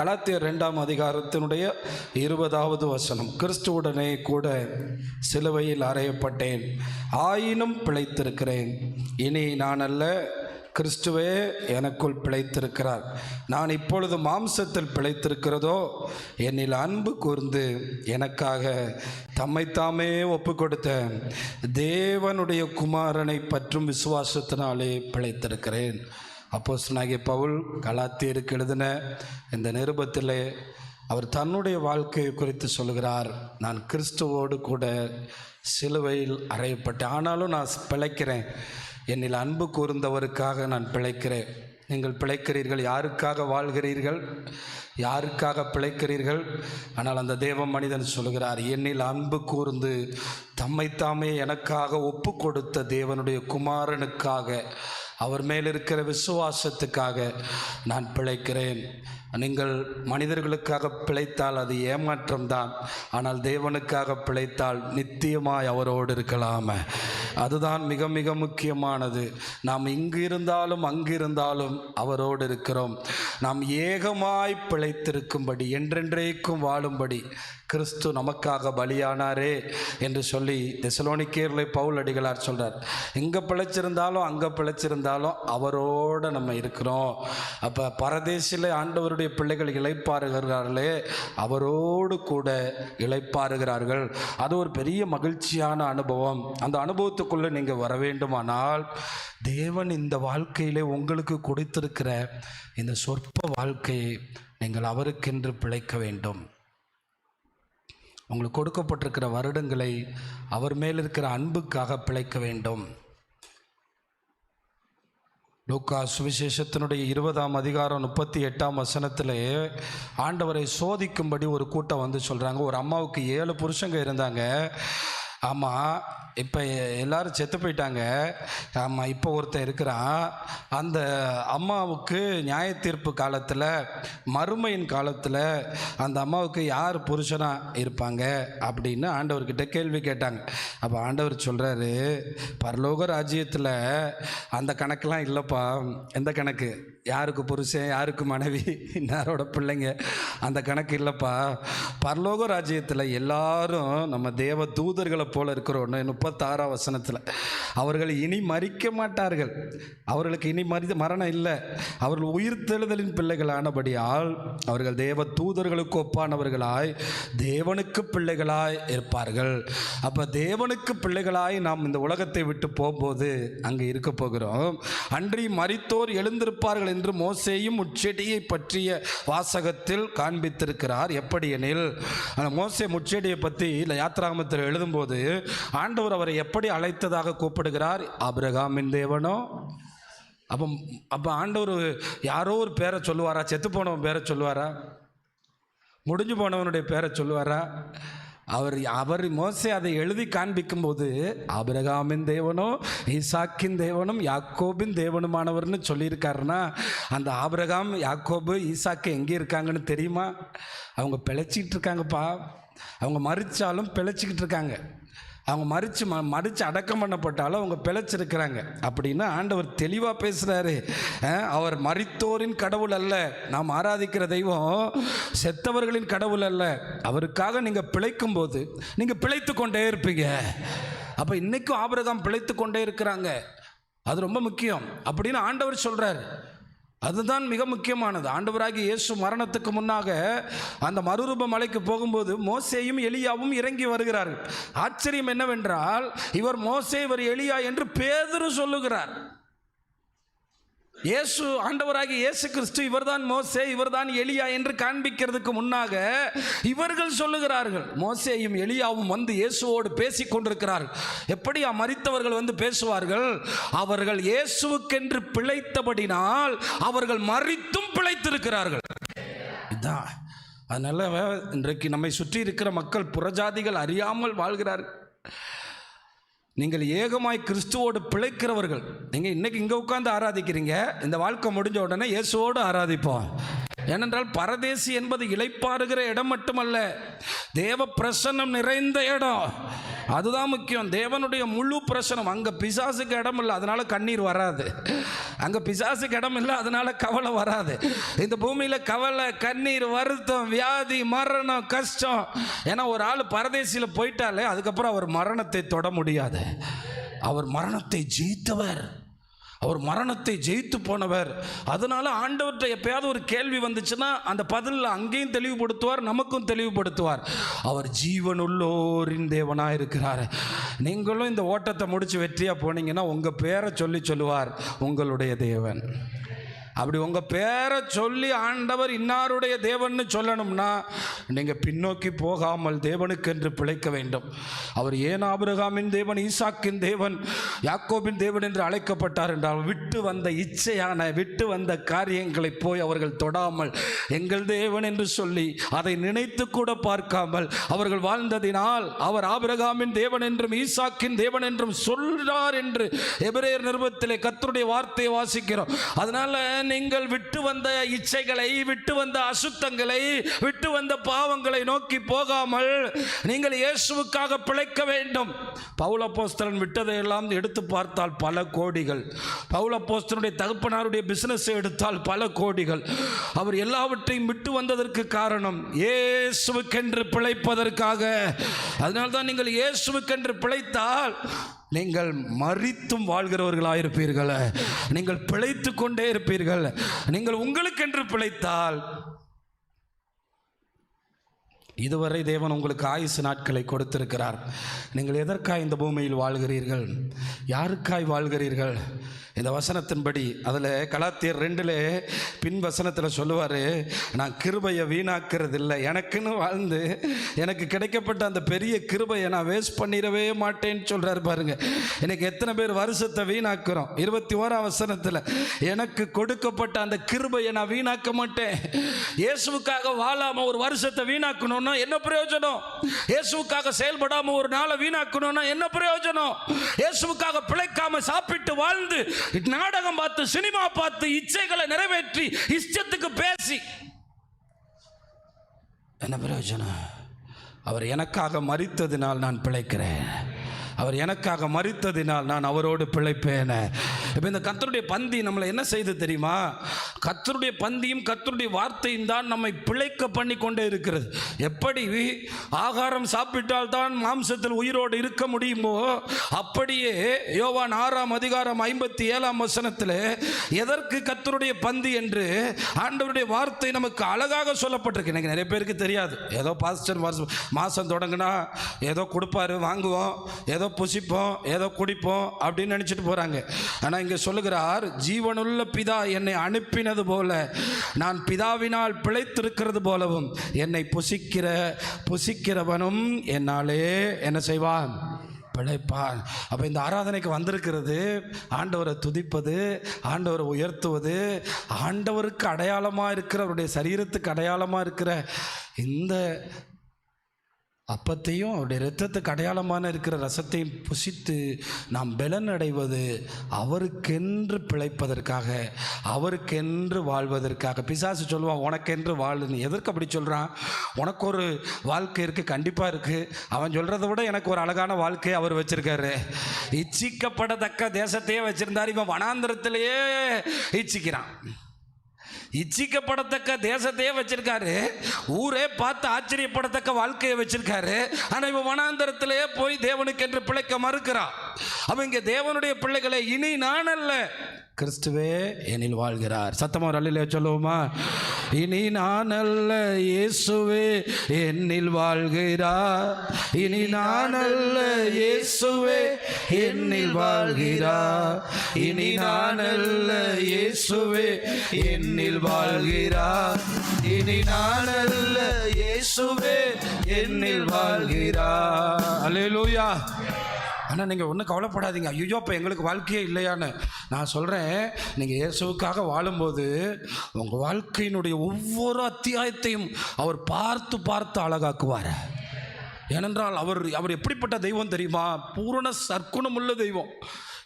கலாத்தியர் 2ஆம் அதிகாரத்தினுடைய 20வது வசனம். கிறிஸ்துவுடனே கூட சிலுவையில் அறையப்பட்டேன், ஆயினும் பிழைத்திருக்கிறேன். இனி நான் அல்ல, கிறிஸ்துவே எனக்குள் பிழைத்திருக்கிறார். நான் இப்பொழுது மாம்சத்தில் பிழைத்திருக்கிறதோ, என்னில் அன்பு கூர்ந்து எனக்காக தம்மைத்தாமே ஒப்பு கொடுத்த தேவனுடைய குமாரனை பற்றும் விசுவாசத்தினாலே பிழைத்திருக்கிறேன். அப்போஸ்தலனாகிய பவுல் கலாத்தியருக்கு எழுதின இந்த நிருபத்திலே அவர் தன்னுடைய வாழ்க்கையை குறித்து சொல்கிறார். நான் கிறிஸ்துவோடு கூட சிலுவையில் அறையப்பட்டேன், ஆனாலும் நான் பிழைக்கிறேன். என்னில் அன்பு கூர்ந்தவருக்காக நான் பிழைக்கிறேன். நீங்கள் பிழைக்கிறீர்கள். யாருக்காக வாழ்கிறீர்கள்? யாருக்காக பிழைக்கிறீர்கள்? ஆனால் அந்த தேவ மனிதன் சொல்கிறார், என்னில் அன்பு கூர்ந்து தம்மைத்தாமே எனக்காக ஒப்பு கொடுத்த தேவனுடைய குமாரனுக்காக, அவர் மேல் இருக்கிற விசுவாசத்துக்காக நான் பிழைக்கிறேன். நீங்கள் மனிதர்களுக்காக பிழைத்தால் அது ஏமாற்றம்தான், ஆனால் தேவனுக்காக பிழைத்தால் நித்தியமாய் அவரோடு இருக்கலாமே. அதுதான் மிக மிக முக்கியமானது. நாம் இங்கு இருந்தாலும் அங்கிருந்தாலும் அவரோடு இருக்கிறோம். நாம் ஏகமாய் பிழைத்திருக்கும்படி, என்றென்றைக்கும் வாழும்படி கிறிஸ்து நமக்காக பலியானாரே என்று சொல்லி தெசலோனிக்கேயர்களை பவுல் அடிகளார் சொல்கிறார். எங்கே பிழைச்சிருந்தாலும் அங்கே பிழைச்சிருந்தாலும் அவரோடு நம்ம இருக்கிறோம். அப்போ பரதேசில் ஆண்டவருடைய பிள்ளைகள் இளைப்பாறுகிறார்களே, அவரோடு கூட இளைப்பாறுகிறார்கள். அது ஒரு பெரிய மகிழ்ச்சியான அனுபவம். அந்த அனுபவத்துக்குள்ளே நீங்கள் வர வேண்டுமானால் தேவன் இந்த வாழ்க்கையிலே உங்களுக்கு கொடுத்திருக்கிற இந்த சொற்ப வாழ்க்கையை நீங்கள் அவருக்கென்று பிழைக்க வேண்டும். உங்களுக்கு கொடுக்கப்பட்டிருக்கிற வருடங்களை அவர் மேல் இருக்கிற அன்புக்காக பிழைக்க வேண்டும். லூக்கா சுவிசேஷத்தினுடைய 20ஆம் அதிகாரம் 38ஆம் வசனத்திலே ஆண்டவரை சோதிக்கும்படி ஒரு கூட்டம் வந்து சொல்கிறாங்க. ஒரு அம்மாவுக்கு 7 புருஷங்க இருந்தாங்க. ஆமாம், இப்போ எல்லாரும் செத்து போயிட்டாங்க. ஆமாம், இப்போ ஒருத்தன் இருக்கிறான். அந்த அம்மாவுக்கு நியாய தீர்ப்பு காலத்தில், மறுமையின் காலத்தில் அந்த அம்மாவுக்கு யார் புருஷனாக இருப்பாங்க அப்படின்னு ஆண்டவர்கிட்ட கேள்வி கேட்டாங்க. அப்போ ஆண்டவர் சொல்கிறாரு, பரலோக ராஜ்யத்தில் அந்த கணக்கெலாம் இல்லைப்பா. எந்த கணக்கு? யாருக்கு புருஷன், யாருக்கு மனைவி, இன்னாரோட பிள்ளைங்க, அந்த கணக்கு இல்லைப்பா. பரலோக ராஜ்யத்தில் எல்லாரும் நம்ம தேவ தூதர்களை போல இருக்கிறோன்னு 36ஆம் வசனத்தில், அவர்கள் இனி மரிக்க மாட்டார்கள். அவர்களுக்கு இனி மரணம் இல்லை. அவர்கள் உயிர்த்தெழுதலின் பிள்ளைகளானபடியால் அவர்கள் தேவ தூதர்களுக்கு ஒப்பானவர்களாய் தேவனுக்கு பிள்ளைகளாய் இருப்பார்கள். அப்போ தேவனுக்கு பிள்ளைகளாய் நாம் இந்த உலகத்தை விட்டு போகும்போது அங்கே இருக்க போகிறோம். அன்றி மரித்தோர் எழுந்திருப்பார்கள் என்று மோசேயும் முட்செடியை பற்றிய வாசகத்தில் காண்பித்திருக்கிறார். எப்படி எனில், மோசே முட்செடியை பற்றி யாத்திராகமத்தில் எழுதும்போது ஆண்டவர் அவரை எப்படி அழைத்ததாக கூப்பிடுகிறார்? ஆபிரகாமின் தேவனோ. அப்போ ஆண்டவர் யாரோ ஒரு பேரை சொல்லுவாரா? செத்து போனவன் பேரை சொல்லுவாரா? முடிஞ்சு போனவனுடைய பேரை சொல்லுவாரா? அவர் மோசே அதை எழுதி காண்பிக்கும் போது ஆபிரகாமின் தேவனோ, ஈசாக்கின் தேவனும் யாக்கோபின் தேவனுமானவர்னு சொல்லியிருக்காருன்னா, அந்த ஆபிரகாம், யாக்கோபு, ஈசாக்கு எங்கே இருக்காங்கன்னு தெரியுமா? அவங்க பிழைச்சிக்கிட்டு இருக்காங்கப்பா. அவங்க மரித்தாலும் பிழைச்சிக்கிட்டு இருக்காங்க. அவங்க மறித்து அடக்கம் பண்ணப்பட்டாலும் அவங்க பிழைச்சிருக்கிறாங்க அப்படின்னு ஆண்டவர் தெளிவாக பேசுகிறாரு. அவர் மரித்தோரின் கடவுள் அல்ல. நாம் ஆராதிக்கிற தெய்வம் செத்தவர்களின் கடவுள் அல்ல. அவருக்காக நீங்கள் பிழைக்கும் போது நீங்கள் பிழைத்து கொண்டே இருப்பீங்க. அப்போ இன்றைக்கும் ஆபிரகாம் பிழைத்து கொண்டே இருக்கிறாங்க. அது ரொம்ப முக்கியம் அப்படின்னு ஆண்டவர் சொல்கிறார். அதுதான் மிக முக்கியமானது. ஆண்டவராகிய இயேசு மரணத்துக்கு முன்னாக அந்த மறுரூப மலைக்கு போகும்போது மோசேயும் எலியாவும் இறங்கி வருகிறார்கள். ஆச்சரியம் என்னவென்றால், இவர் மோசே, இவர் எலியா என்று பேதுரு சொல்லுகிறார். இயேசு, ஆண்டவராகிய இயேசு கிறிஸ்து இவர்தான் மோசே, இவர்தான் எலியா என்று காண்பிக்கிறதுக்கு முன்னாக இவர்கள் சொல்லுகிறார்கள். மோசேயும் எலியாவும் வந்து இயேசுவோடு பேசிக் கொண்டிருக்கிறார்கள். எப்படி மரித்தவர்கள் வந்து பேசுவார்கள்? அவர்கள் இயேசுவுக்கென்று பிழைத்தபடினால் அவர்கள் மரித்தும் பிழைத்திருக்கிறார்கள். இதுதான். அதனால இன்றைக்கு நம்மை சுற்றி இருக்கிற மக்கள், புறஜாதிகள் அறியாமல் வாழ்கிறார்கள். நீங்கள் ஏகமாய் கிறிஸ்துவோடு பிழைக்கிறவர்கள். நீங்கள் இன்றைக்கி இங்கே உட்கார்ந்து ஆராதிக்கிறீங்க. இந்த வாழ்க்கை முடிஞ்ச உடனே இயேசுவோடு ஆராதிப்போம். ஏனென்றால் பரதேசி என்பது இளைப்பாறுகிற இடம் மட்டுமல்ல, தேவ பிரசன்னம் நிறைந்த இடம். அதுதான் முக்கியம். தேவனுடைய முழு பிரசனம். அங்கே பிசாசுக்கு இடம் இல்லை, அதனால கண்ணீர் வராது. அங்கே பிசாசுக்கு இடம் இல்லை, அதனால கவலை வராது. இந்த பூமியில் கவலை, கண்ணீர், வருத்தம், வியாதி, மரணம், கஷ்டம். ஏன்னா ஒரு ஆள் பரதேசியில் போயிட்டாலே அதுக்கப்புறம் அவர் மரணத்தை தொட முடியாது. அவர் மரணத்தை ஜெயித்தவர், அவர் மரணத்தை ஜெயித்து போனவர். அதனால ஆண்டவர்கிட்ட எப்பயாவது ஒரு கேள்வி வந்துச்சுன்னா அந்த பதிலில் அங்கேயும் தெளிவுபடுத்துவார், நமக்கும் தெளிவுபடுத்துவார். அவர் ஜீவனுள்ளோரின் தேவனாக இருக்கிறார். நீங்களும் இந்த ஓட்டத்தை முடித்து வெற்றியாக போனீங்கன்னா உங்கள் பேரை சொல்லுவார் உங்களுடைய தேவன். அப்படி உங்கள் பேரை சொல்லி ஆண்டவர் இன்னாருடைய தேவன்னு சொல்லணும்னா நீங்கள் பின்னோக்கி போகாமல் தேவனுக்கென்று பிழைக்க வேண்டும். அவர் ஏன் ஆபிரகாமின் தேவன், ஈசாக்கின் தேவன், யாக்கோபின் தேவன் என்று அழைக்கப்பட்டார் என்றால் விட்டு வந்த இச்சையான, விட்டு வந்த காரியங்களை போய் அவர்கள் தொடாமல் எங்கள் தேவன் என்று சொல்லி அதை நினைத்து கூட பார்க்காமல் அவர்கள் வாழ்ந்ததினால் அவர் ஆபிரகாமின் தேவன் என்றும் ஈசாக்கின் தேவன் என்றும் சொல்றார் என்று எபிரேயர் நிருபத்திலே கர்த்தருடைய வார்த்தையை வாசிக்கிறோம். அதனால நீங்கள் விட்டு வந்த இச்சைகளை, விட்டு வந்த அசுத்தங்களை, விட்டு வந்த பாவங்களை நோக்கி போகாமல் நீங்கள் இயேசுவுக்காக பிழைக்க வேண்டும். பவுல் அப்போஸ்தலன் விட்டதையெல்லாம் எடுத்து பார்த்தால் பல கோடிகள். பவுல் அப்போஸ்தலனுடைய தகப்பனாருடைய பிசினஸ் எடுத்தால் பல கோடிகள். அவர் எல்லாவற்றையும் விட்டு வந்ததற்கு காரணம் இயேசுவுக்கென்று பிழைப்பதற்காக. அதனால்தான் நீங்கள் இயேசுவுக்கென்று பிழைத்தால் நீங்கள் மரித்தும் வாழ்கிறவர்களாயிருப்பீர்கள், நீங்கள் பிழைத்து கொண்டே இருப்பீர்கள். நீங்கள் உங்களுக்கென்று பிழைத்தால் இதுவரை தேவன் உங்களுக்கு ஆயுசு நாட்களை கொடுத்திருக்கிறார். நீங்கள் எதற்காய் இந்த பூமியில் வாழ்கிறீர்கள்? யாருக்காய் வாழ்கிறீர்கள்? இந்த வசனத்தின்படி அதில் கலாத்தியர் 2 பின் வசனத்தில் சொல்லுவார், நான் கிருபையை வீணாக்கிறது இல்லை, எனக்குன்னு வாழ்ந்து எனக்கு கிடைக்கப்பட்ட அந்த பெரிய கிருபையை நான் வேஸ்ட் பண்ணிடவே மாட்டேன்னு சொல்கிறார். பாருங்க, எனக்கு எத்தனை பேர் வருஷத்தை வீணாக்குறோம். 21ஆம் வசனத்தில் எனக்கு கொடுக்கப்பட்ட அந்த கிருபையை நான் வீணாக்க மாட்டேன். இயேசுவுக்காக வாழாம ஒரு வருஷத்தை வீணாக்கணும்னா என்ன பிரயோஜனம்? இயேசுவுக்காக செயல்படாம ஒரு நாளை வீணாக்கணும்னா என்ன பிரயோஜனம்? இயேசுவுக்காக பிழைக்காம சாப்பிட்டு வாழ்ந்து நாடகம் பார்த்து, சினிமா பார்த்து, இச்சைகளை நிறைவேற்றி, இஷ்டத்துக்கு பேசி என்ன பிரயோஜனம்? அவர் எனக்காக மரித்ததினால் நான் பிழைக்கிறேன். அவர் எனக்காக மரித்ததினால் நான் அவரோடு பிழைப்பேன். இப்போ இந்த கர்த்தருடைய பந்தி நம்மளை என்ன செய்து தெரியுமா? கர்த்தருடைய பந்தியும் கர்த்தருடைய வார்த்தையும் தான் நம்மை பிழைக்க பண்ணி கொண்டே இருக்கிறது. எப்படி ஆகாரம் சாப்பிட்டால் தான் மாம்சத்தில் உயிரோடு இருக்க முடியுமோ, அப்படியே யோவான் 6ஆம் அதிகாரம் 57ஆம் வசனத்தில் எதற்கு கர்த்தருடைய பந்தி என்று ஆண்டவருடைய வார்த்தை நமக்கு அழகாக சொல்லப்பட்டிருக்கு. எனக்கு நிறைய பேருக்கு தெரியாது. ஏதோ பாஸ்டர் மாதம் தொடங்கினா ஏதோ கொடுப்பாரு, வாங்குவோம், ஏதோ புசிப்போம், ஏதோ குடிப்போம் அப்படின்னு நினைச்சிட்டு போறாங்க. ஆனால் இங்கே சொல்லுகிறார், ஜீவனுள்ள பிதா என்னை அனுப்பினது போல நான் பிதாவினால் பிழைத்திருக்கிறது போலவும் என்னை புசிக்கிறவனும் என்னாலே என்ன செய்வான்? பிழைப்பான். அப்போ இந்த ஆராதனைக்கு வந்திருக்கிறது ஆண்டவரை துதிப்பது, ஆண்டவரை உயர்த்துவது, ஆண்டவருக்கு அடையாளமாக இருக்கிற, அவருடைய சரீரத்துக்கு அடையாளமாக இருக்கிற இந்த அப்பத்தையும் அவருடைய இரத்தத்துக்கு அடையாளமான இருக்கிற ரசத்தையும் புசித்து நாம் பலன் அடைவது அவருக்கென்று பிழைப்பதற்காக, அவருக்கென்று வாழ்வதற்காக. பிசாசு சொல்லுவான், உனக்கென்று வாழுன்னு. எதற்கு அப்படி சொல்கிறான்? உனக்கு ஒரு வாழ்க்கை இருக்குது, கண்டிப்பாக இருக்குது. அவன் சொல்கிறத விட எனக்கு ஒரு அழகான வாழ்க்கையை அவர் வச்சுருக்காரு. இச்சிக்கப்படத்தக்க தேசத்தையே வச்சுருந்தார், இவன் வனாந்திரத்திலேயே இச்சிக்கிறான். இச்சிக்கப்படத்தக்க தேசத்தையே வச்சிருக்காரு, ஊரே பார்த்து ஆச்சரியப்படத்தக்க வாழ்க்கையை வச்சிருக்காரு. ஆனால் இவன் வனாந்தரத்திலேயே போய் தேவனுக்கு என்று பிழைக்க மறுக்கிறான். அவன் இங்கே தேவனுடைய பிள்ளைகளை, இனி நான் அல்ல, கிறிஸ்துவே என்னில் வாழ்கிறார். சத்தமா ஒரு அல்லேலூயா சொல்லுவோமா? இனி நான் அல்ல, இயேசுவே என்னில் வாழ்கிறார். இனி நான் அல்ல, இயேசுவே என்னில் வாழ்கிறார். இனி நான் அல்ல, இயேசுவே என்னில் வாழ்கிறார். இனி நான் அல்ல, இயேசுவே என்னில் வாழ்கிறார். அல்லேலூயா. ஆனால் நீங்கள் ஒன்றும் கவலைப்படாதீங்க, ஐயோ இப்போ எங்களுக்கு வாழ்க்கையே இல்லையான்னு. நான் சொல்கிறேன், நீங்கள் இயேசுவுக்காக வாழும்போது உங்கள் வாழ்க்கையினுடைய ஒவ்வொரு அத்தியாயத்தையும் அவர் பார்த்து பார்த்து அழகாக்குவார். ஏனென்றால் அவர் எப்படிப்பட்ட தெய்வம் தெரியுமா? பூரண சற்குணம் உள்ள தெய்வம்.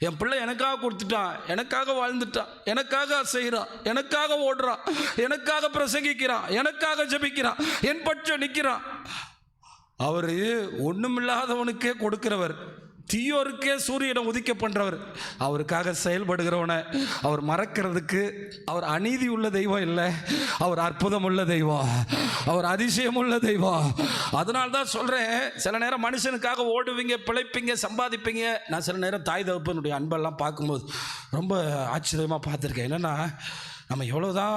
என் பிள்ளை எனக்காக கொடுத்துட்டான், எனக்காக வாழ்ந்துட்டான், எனக்காக செய்கிறான், எனக்காக ஓடுறான், எனக்காக பிரசங்கிக்கிறான், எனக்காக ஜெபிக்கிறான், என் பட்சம் நிற்கிறான். அவர் ஒன்றுமில்லாதவனுக்கே கொடுக்கிறவர், தீயோருக்கே சூரியனை உதிக்க பண்ணுறவர். அவருக்காக செயல்படுகிறவனை அவர் மறக்கிறதுக்கு அவர் அநீதி உள்ள தெய்வம் இல்லை, அவர் அற்புதம் உள்ள தெய்வம், அவர் அதிசயம் உள்ள தெய்வம். அதனால தான் சொல்கிறேன், சில நேரம் மனுஷனுக்காக ஓடுவீங்க, பிழைப்பீங்க, சம்பாதிப்பீங்க. நான் சில நேரம் தாய் தகப்பனுடைய அன்பெல்லாம் பார்க்கும்போது ரொம்ப ஆச்சரியமாக பார்த்துருக்கேன். என்னென்னா, நம்ம எவ்வளோதான்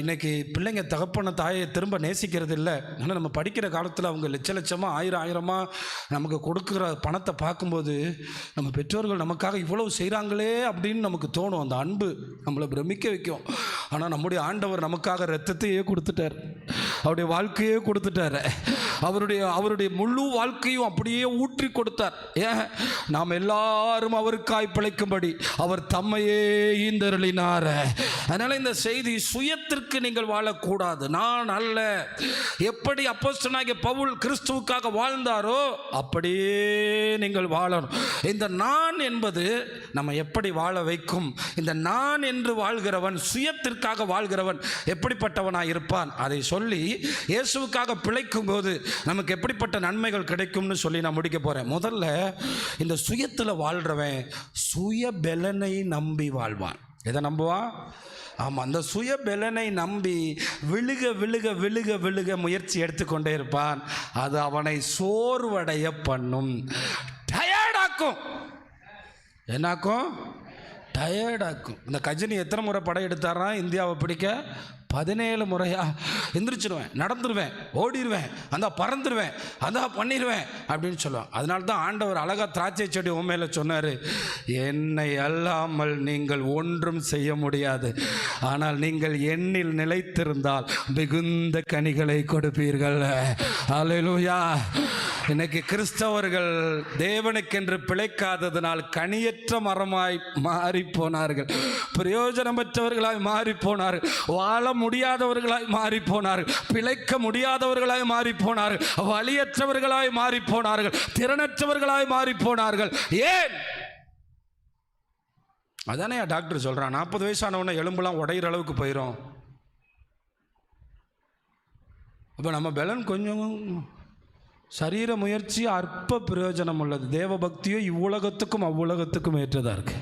இன்றைக்கி பிள்ளைங்க தகப்பன தாயை திரும்ப நேசிக்கிறது இல்லை. ஆனால் நம்ம படிக்கிற காலத்தில் அவங்க லட்சமாக ஆயிரமாக நமக்கு கொடுக்குற பணத்தை பார்க்கும்போது நம்ம பெற்றோர்கள் நமக்காக இவ்வளவு செய்கிறாங்களே அப்படின்னு நமக்கு தோணும். அந்த அன்பு நம்மளை பிரமிக்க வைக்கும். ஆனால் நம்முடைய ஆண்டவர் நமக்காக இரத்தத்தையே கொடுத்துட்டார், அவருடைய வாழ்க்கையே கொடுத்துட்டார், அவருடைய முழு வாழ்க்கையும் அப்படியே ஊற்றி கொடுத்தார். ஏன்? நாம் எல்லாரும் அவருக்காய் பிழைக்கும்படி அவர் தம்மையே ஈந்தருளினார். அதனால் இந்த செய்தி, சுயத்திற்கு நீங்கள் வாழக்கூடாது. நான் அல்ல. எப்படி அப்போஸ்தலனாகிய பவுல் கிறிஸ்துவுக்காக வாழ்ந்தாரோ அப்படியே நீங்கள் வாழணும். இந்த நான் என்பது நம்ம எப்படி வாழ வைக்கும். இந்த நான் என்று வாழ்கிறவன், சுயத்திற்காக வாழ்கிறவன் எப்படிப்பட்டவனாக இருப்பான் அதை சொல்லி, இயேசுவுக்காக பிழைக்கும் போது நமக்கு எப்படிப்பட்ட நன்மைகள் கிடைக்கும்னு சொல்லி நான் முடிக்க போகிறேன். முதல்ல, இந்த சுயத்தில் வாழ்கிறவன் சுய பலனை நம்பி வாழ்வான். எதை நம்புவான்? ஆமாம், அந்த சுய பலனை நம்பி விழுக விழுக விழுக விழுக முயற்சி எடுத்துக்கொண்டே இருப்பான். அது அவனை சோர்வடைய பண்ணும், டயர்டாக்கும். என்னாக்கும்? டயர்டாக்கும். இந்த கஜினி எத்தனை முறை படம் எடுத்தாரா இந்தியாவை பிடிக்க? 17 முறையா? எந்திரிச்சிடுவேன், நடந்துருவேன், ஓடிடுவேன், அந்த பறந்துடுவேன், அதான் பண்ணிடுவேன் அப்படின்னு சொல்லுவேன். அதனால தான் ஆண்டவர் அழகா திராட்சை செடி உண்மையில சொன்னார், என்னை அல்லாமல் நீங்கள் ஒன்றும் செய்ய முடியாது, ஆனால் நீங்கள் எண்ணில் நிலைத்திருந்தால் மிகுந்த கனிகளை கொடுப்பீர்கள். அல்லேலூயா. இன்னைக்கு கிறிஸ்தவர்கள் தேவனுக்கென்று பிழைக்காததனால் கனியற்ற மரமாய் மாறி போனார்கள், பிரயோஜனமற்றவர்களாய் மாறி போனார்கள், வாழ முடியாதவர்களாய் மாறி போனார்கள், பிழைக்க முடியாதவர்களாய் மாறி போனார்கள், வலியற்றவர்களாய் மாறி போனார்கள், திறனற்றவர்களாய் மாறி போனார்கள். ஏன்? அதானே டாக்டர் சொல்றான், 40 வயசானவன எலும்புலாம் உடையிற அளவுக்கு போயிடும். அப்போ நம்ம பலன் கொஞ்சம், சரீர முயற்சி அற்ப பிரயோஜனம் உள்ளது. தேவ பக்தியோ இவ்வுலகத்துக்கும் அவ்வுலகத்துக்கும் ஏற்றதாக இருக்கு.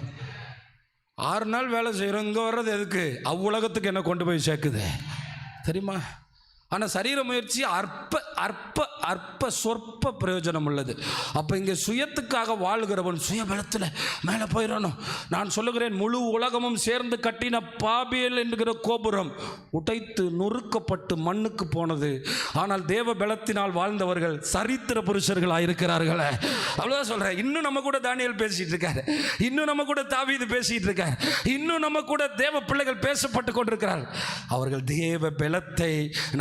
6 நாள் வேலை செய்கிறோம், இங்கே வர்றது எதுக்கு? அவ்வுலகத்துக்கு என்ன கொண்டு போய் சேர்க்குது தெரியுமா? ஆனால் சரீர முயற்சி அற்ப அற்ப அற்ப சொற்ப பிரயோஜனம் உள்ளது. அப்போ இங்கே சுயத்துக்காக வாழ்கிறவன் சுயபலத்தில் மேலே போயிடணும். நான் சொல்லுகிறேன், முழு உலகமும் சேர்ந்து கட்டின பாபியல் என்கிற கோபுரம் உடைத்து நொறுக்கப்பட்டு மண்ணுக்கு போனது. ஆனால் தேவ பலத்தினால் வாழ்ந்தவர்கள் சரித்திர புருஷர்களாக இருக்கிறார்களே. அவ்வளோதான் சொல்கிறேன். இன்னும் நம்ம கூட தானியேல் பேசிகிட்டு இருக்காரு, இன்னும் நம்ம கூட தாவீது பேசிகிட்டு இருக்காரு, இன்னும் நம்ம கூட தேவ பிள்ளைகள் பேசப்பட்டு கொண்டிருக்கிறார்கள். அவர்கள் தேவ பலத்தை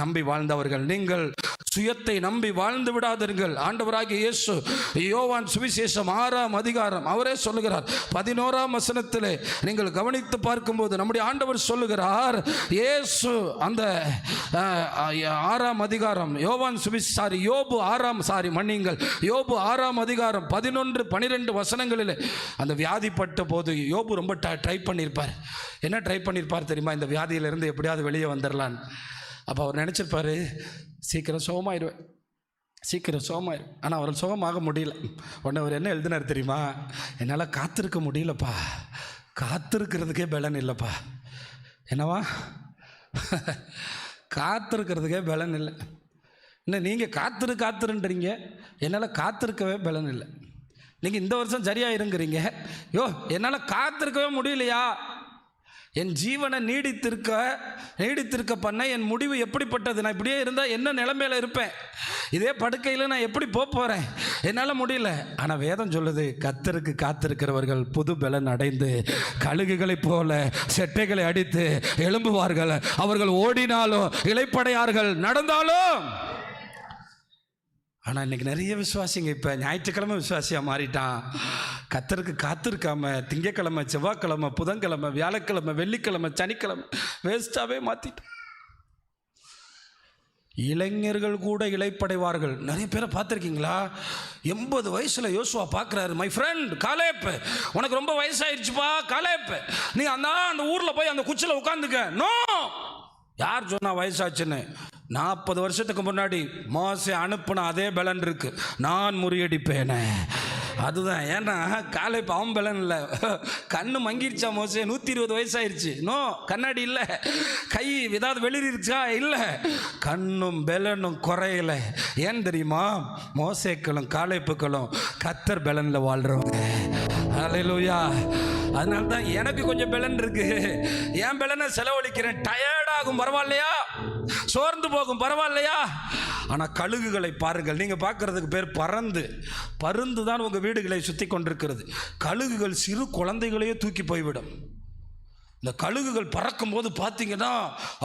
நம்பி வாழ்ந்தவர்கள். நீங்கள் சுயத்தை நம்பி வாழ்ந்து விடாதீர்கள். ஆண்டவராகிய இயேசு யோவான் சுவிசேஷம் 6ஆம் அதிகாரம் அவரே சொல்லுகிறார், 11ஆம் வசனத்திலே நீங்கள் கவனித்து பார்க்கும்போது நம்முடைய ஆண்டவர் சொல்லுகிறார், இயேசு அந்த 6ஆம் அதிகாரம் யோபு 6ஆம் அதிகாரம் 11, 12 வசனங்களில் அந்த வியாதிப்பட்ட போது யோபு ரொம்ப ட்ரை பண்ணியிருப்பார். என்ன ட்ரை பண்ணியிருப்பார் தெரியுமா? இந்த வியாதியிலிருந்து எப்படியாவது வெளியே வந்துடலான்னு. அப்போ அவர் நினச்சிருப்பார், சீக்கிரம் சுகமாயிடுவேன். ஆனால் அவரால் சுகமாக முடியல. உடனே அவர் என்ன எழுதினார் தெரியுமா? என்னால் காத்திருக்க முடியலப்பா, காத்திருக்கிறதுக்கே பலன் இல்லைப்பா. என்னவா? காத்திருக்கிறதுக்கே பலன் இல்லை. இன்னும் நீங்கள் காத்துருன்றீங்க, என்னால் காத்திருக்கவே பலன் இல்லை. நீங்கள் இந்த வருஷம் சரியாக இருங்கிறீங்க, என்னால் காத்திருக்கவே முடியலையா? என் ஜீவனை நீடித்திருக்க பண்ண என் முடிவு எப்படிப்பட்டது? நான் இப்படியே இருந்தால் என்ன நிலைமையில் இருப்பேன்? இதே படுக்கையில் நான் எப்படி போகிறேன்? என்னால் முடியல. ஆனால் வேதம் சொல்லுது, கர்த்தருக்கு காத்திருக்கிறவர்கள் புது பலன் அடைந்து கழுகுகளைப் போல செட்டைகளை அடித்து எழும்புவார்கள். அவர்கள் ஓடினாலும் இளைப்படையார்கள், நடந்தாலும். ஆனால் இன்றைக்கி நிறைய விசுவாசிங்க இப்போ ஞாயிற்றுக்கிழமை விசுவாசியாக மாறிட்டான். கர்த்தருக்கு காத்திருக்காம திங்கக்கிழமை, செவ்வாய்க்கிழமை, புதன்கிழமை, வியாழக்கிழமை, வெள்ளிக்கிழமை, சனிக்கிழமை வேஸ்ட்டாகவே மாற்றிட்டான். இளைஞர்கள் கூட இளைப்படைவார்கள். நிறைய பேரை பார்த்துருக்கீங்களா? 80 வயசில் யோசுவா பார்க்குறாரு, மை ஃப்ரெண்ட் காலேப், உனக்கு ரொம்ப வயசாயிடுச்சுப்பா காலேப், நீ அந்த ஊரில் போய் அந்த குச்சியில் உட்காந்துக்க. நோ, யார் சொன்னா வயசாச்சுன்னு? 40 வருஷத்துக்கு முன்னாடி மோசே அனுப்புன அதே பலன் இருக்கு, நான் முறியடிப்பேனே. அதுதான். ஏன்னா காலை பாவம் பலன் இல்லை, கண்ணு மங்கிருச்சா மோசே, 120 வயசாயிருச்சு, நோ கண்ணாடி இல்லை, கை ஏதாவது வெளியிருச்சா இல்லை, கண்ணும் பலனும் குறையலை. ஏன் தெரியுமா? மோசேக்களும் காலைப்புக்களும் கர்த்தர் பலனில் வாழ்றவங்க. ஹல்லேலூயா. அதனால தான் எனக்கு கொஞ்சம் பலன் இருக்கு, என் பலனை செலவழிக்கிறேன். டயர்டாகும் பரவாயில்லையா, சோர்ந்து போகும் பரவாயில்லையா. ஆனால் கழுகுகளை பாருங்கள், நீங்கள் பார்க்கறதுக்கு பேர் பருந்து தான் உங்கள் வீடுகளை சுற்றி கொண்டிருக்கிறது. கழுகுகள் சிறு குழந்தைகளையே தூக்கி போய்விடும். இந்த கழுகுகள் பறக்கும் போது பார்த்தீங்கன்னா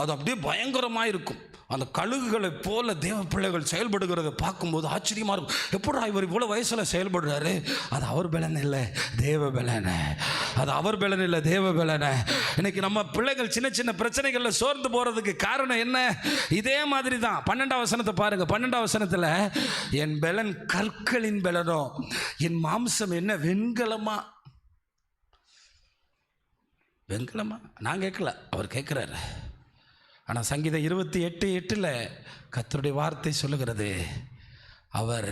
அது அப்படியே பயங்கரமாக இருக்கும். அந்த கழுகுகளை போல தேவ பிள்ளைகள் செயல்படுகிறத பார்க்கும்போது ஆச்சரியமாக இருக்கும். எப்படா இவர் இவ்வளோ வயசில் செயல்படுறாரு? அது அவர் பலன் இல்லை, தேவ பலனை. அது அவர் பலன் இல்லை, தேவ பலனை. இன்னைக்கு நம்ம பிள்ளைகள் சின்ன சின்ன பிரச்சனைகளில் சோர்ந்து போகிறதுக்கு காரணம் என்ன? இதே மாதிரி தான். 12ஆம் வசனத்தை பாருங்க. 12ஆம் வசனத்தில், என் பலன் கற்களின் பலனோ, என் மாம்சம் என்ன வெண்கலமா. நான் கேட்கல, அவர் கேட்குறாரு. ஆனால் சங்கீதம் 28:8 கர்த்தருடைய வார்த்தை சொல்லுகிறது, அவர்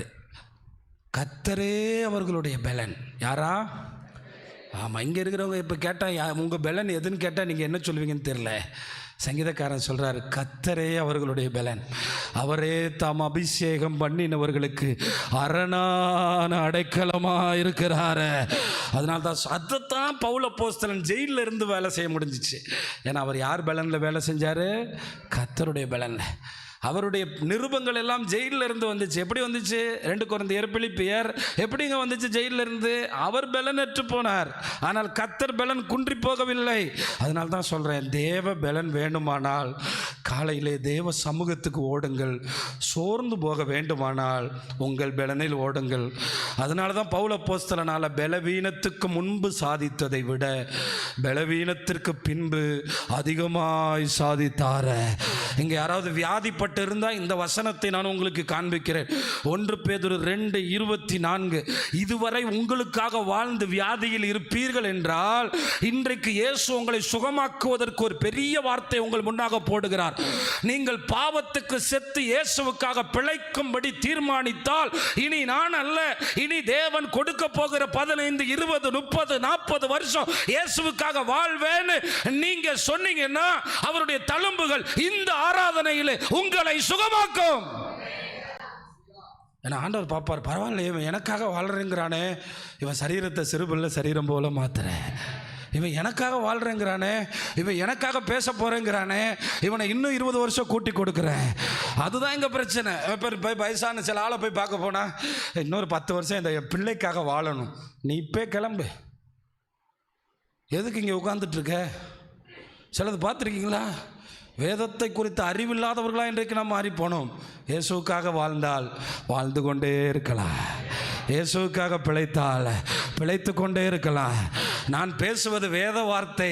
கர்த்தரே அவர்களுடைய பலன். யாரா? ஆமாம். இங்கே இருக்கிறவங்க இப்போ கேட்டால் உங்கள் பலன் எதுன்னு கேட்டால் நீங்கள் என்ன சொல்லுவீங்கன்னு தெரியல. சங்கீதக்காரன் சொல்கிறார், கர்த்தரே அவர்களுடைய பலன், அவரே தாம் அபிஷேகம் பண்ணினவர்களுக்கு அரணான அடைக்கலமாக இருக்கிறாரு. அதனால தான் அதைத்தான் பவுல் அப்போஸ்தலன் ஜெயிலில் இருந்து வேலை செய்ய முடிஞ்சிச்சு. ஏன்னா அவர் யார் பலனில் வேலை செஞ்சார்? கர்த்தருடைய பலனில். அவருடைய நிருபங்கள் எல்லாம் ஜெயிலில் இருந்து வந்துச்சு. எப்படி வந்துச்சு? 2 கொரிந்தியர், பிலிப்பியர் எப்படிங்க வந்துச்சு? ஜெயிலில் இருந்து. அவர் பலனற்று போனார், ஆனால் கர்த்தர் பலன் குன்றி போகவில்லை. அதனால தான் சொல்கிறேன், தேவ பலன் வேண்டுமானால் காலையிலே தேவ சமூகத்துக்கு ஓடுங்கள். சோர்ந்து போக வேண்டுமானால் உங்கள் பலனில் ஓடுங்கள். அதனால தான் பவுல் அப்போஸ்தலனால பலவீனத்துக்கு முன்பு சாதித்ததை விட பலவீனத்திற்கு பின்பு அதிகமாய் சாதித்தார. இங்கே யாராவது வியாதிப்பட்டு இருந்தால் இந்த வசனத்தை நான் உங்களுக்கு காண்பிக்கிறேன். 1 பேதுரு 2:24, இதுவரை உங்களுக்காக வாழ்ந்து வியாதியில் இருப்பீர்கள் என்றால் இன்றைக்கு இயேசு உங்களை சுகமாக்குவதற்கு ஒரு பெரிய வார்த்தை உங்கள் முன்னாக போடுகிறார். நீங்கள் பாவத்துக்கு செத்து இயேசுவுக்காக பிழைக்கும்படி தீர்மானித்தால் இனி நான் அல்ல, இனி தேவன் கொடுக்க போகிற 15, 20, 30, 40 வருஷம் இயேசுவுக்காக வாழ்வேன்னு நீங்க சொன்னீங்கன்னா அவருடைய தழும்புகள் இந்த ஆராதனையிலே உங்களை சுகமாக்கும். ஏன்னா ஆண்டவர் பாப்பார், பரவாயில்ல இவன் எனக்காக வாழ்றேங்கிறானே, இவன் சரீரத்தை சிறுபில்ல சரீரம் போல மாத்துறேன், இவன் எனக்காக வாழ்றேங்கிறானே, இவன் எனக்காக பேச போறேங்கிறானே, இவனை இன்னும் 20 வருஷம் கூட்டி கொடுக்குறேன். அதுதான் எங்க பிரச்சனை. போய் வயசான சில ஆளை போய் பார்க்க போனா, இன்னொரு 10 வருஷம் இந்த பிள்ளைக்காக வாழணும். நீ இப்போ கிளம்பு, எதுக்கு இங்கே உட்கார்ந்துட்டு இருக்க? சிலது பார்த்துருக்கீங்களா? வேதத்தை குறித்த அறிவில்லாதவர்களாக இன்றைக்கு நாம் மாறி போனோம். இயேசுவுக்காக வாழ்ந்தால் வாழ்ந்து கொண்டே இருக்கலாம், இயேசுவுக்காக பிழைத்தால் பிழைத்து கொண்டே இருக்கலாம். நான் பேசுவது வேத வார்த்தை.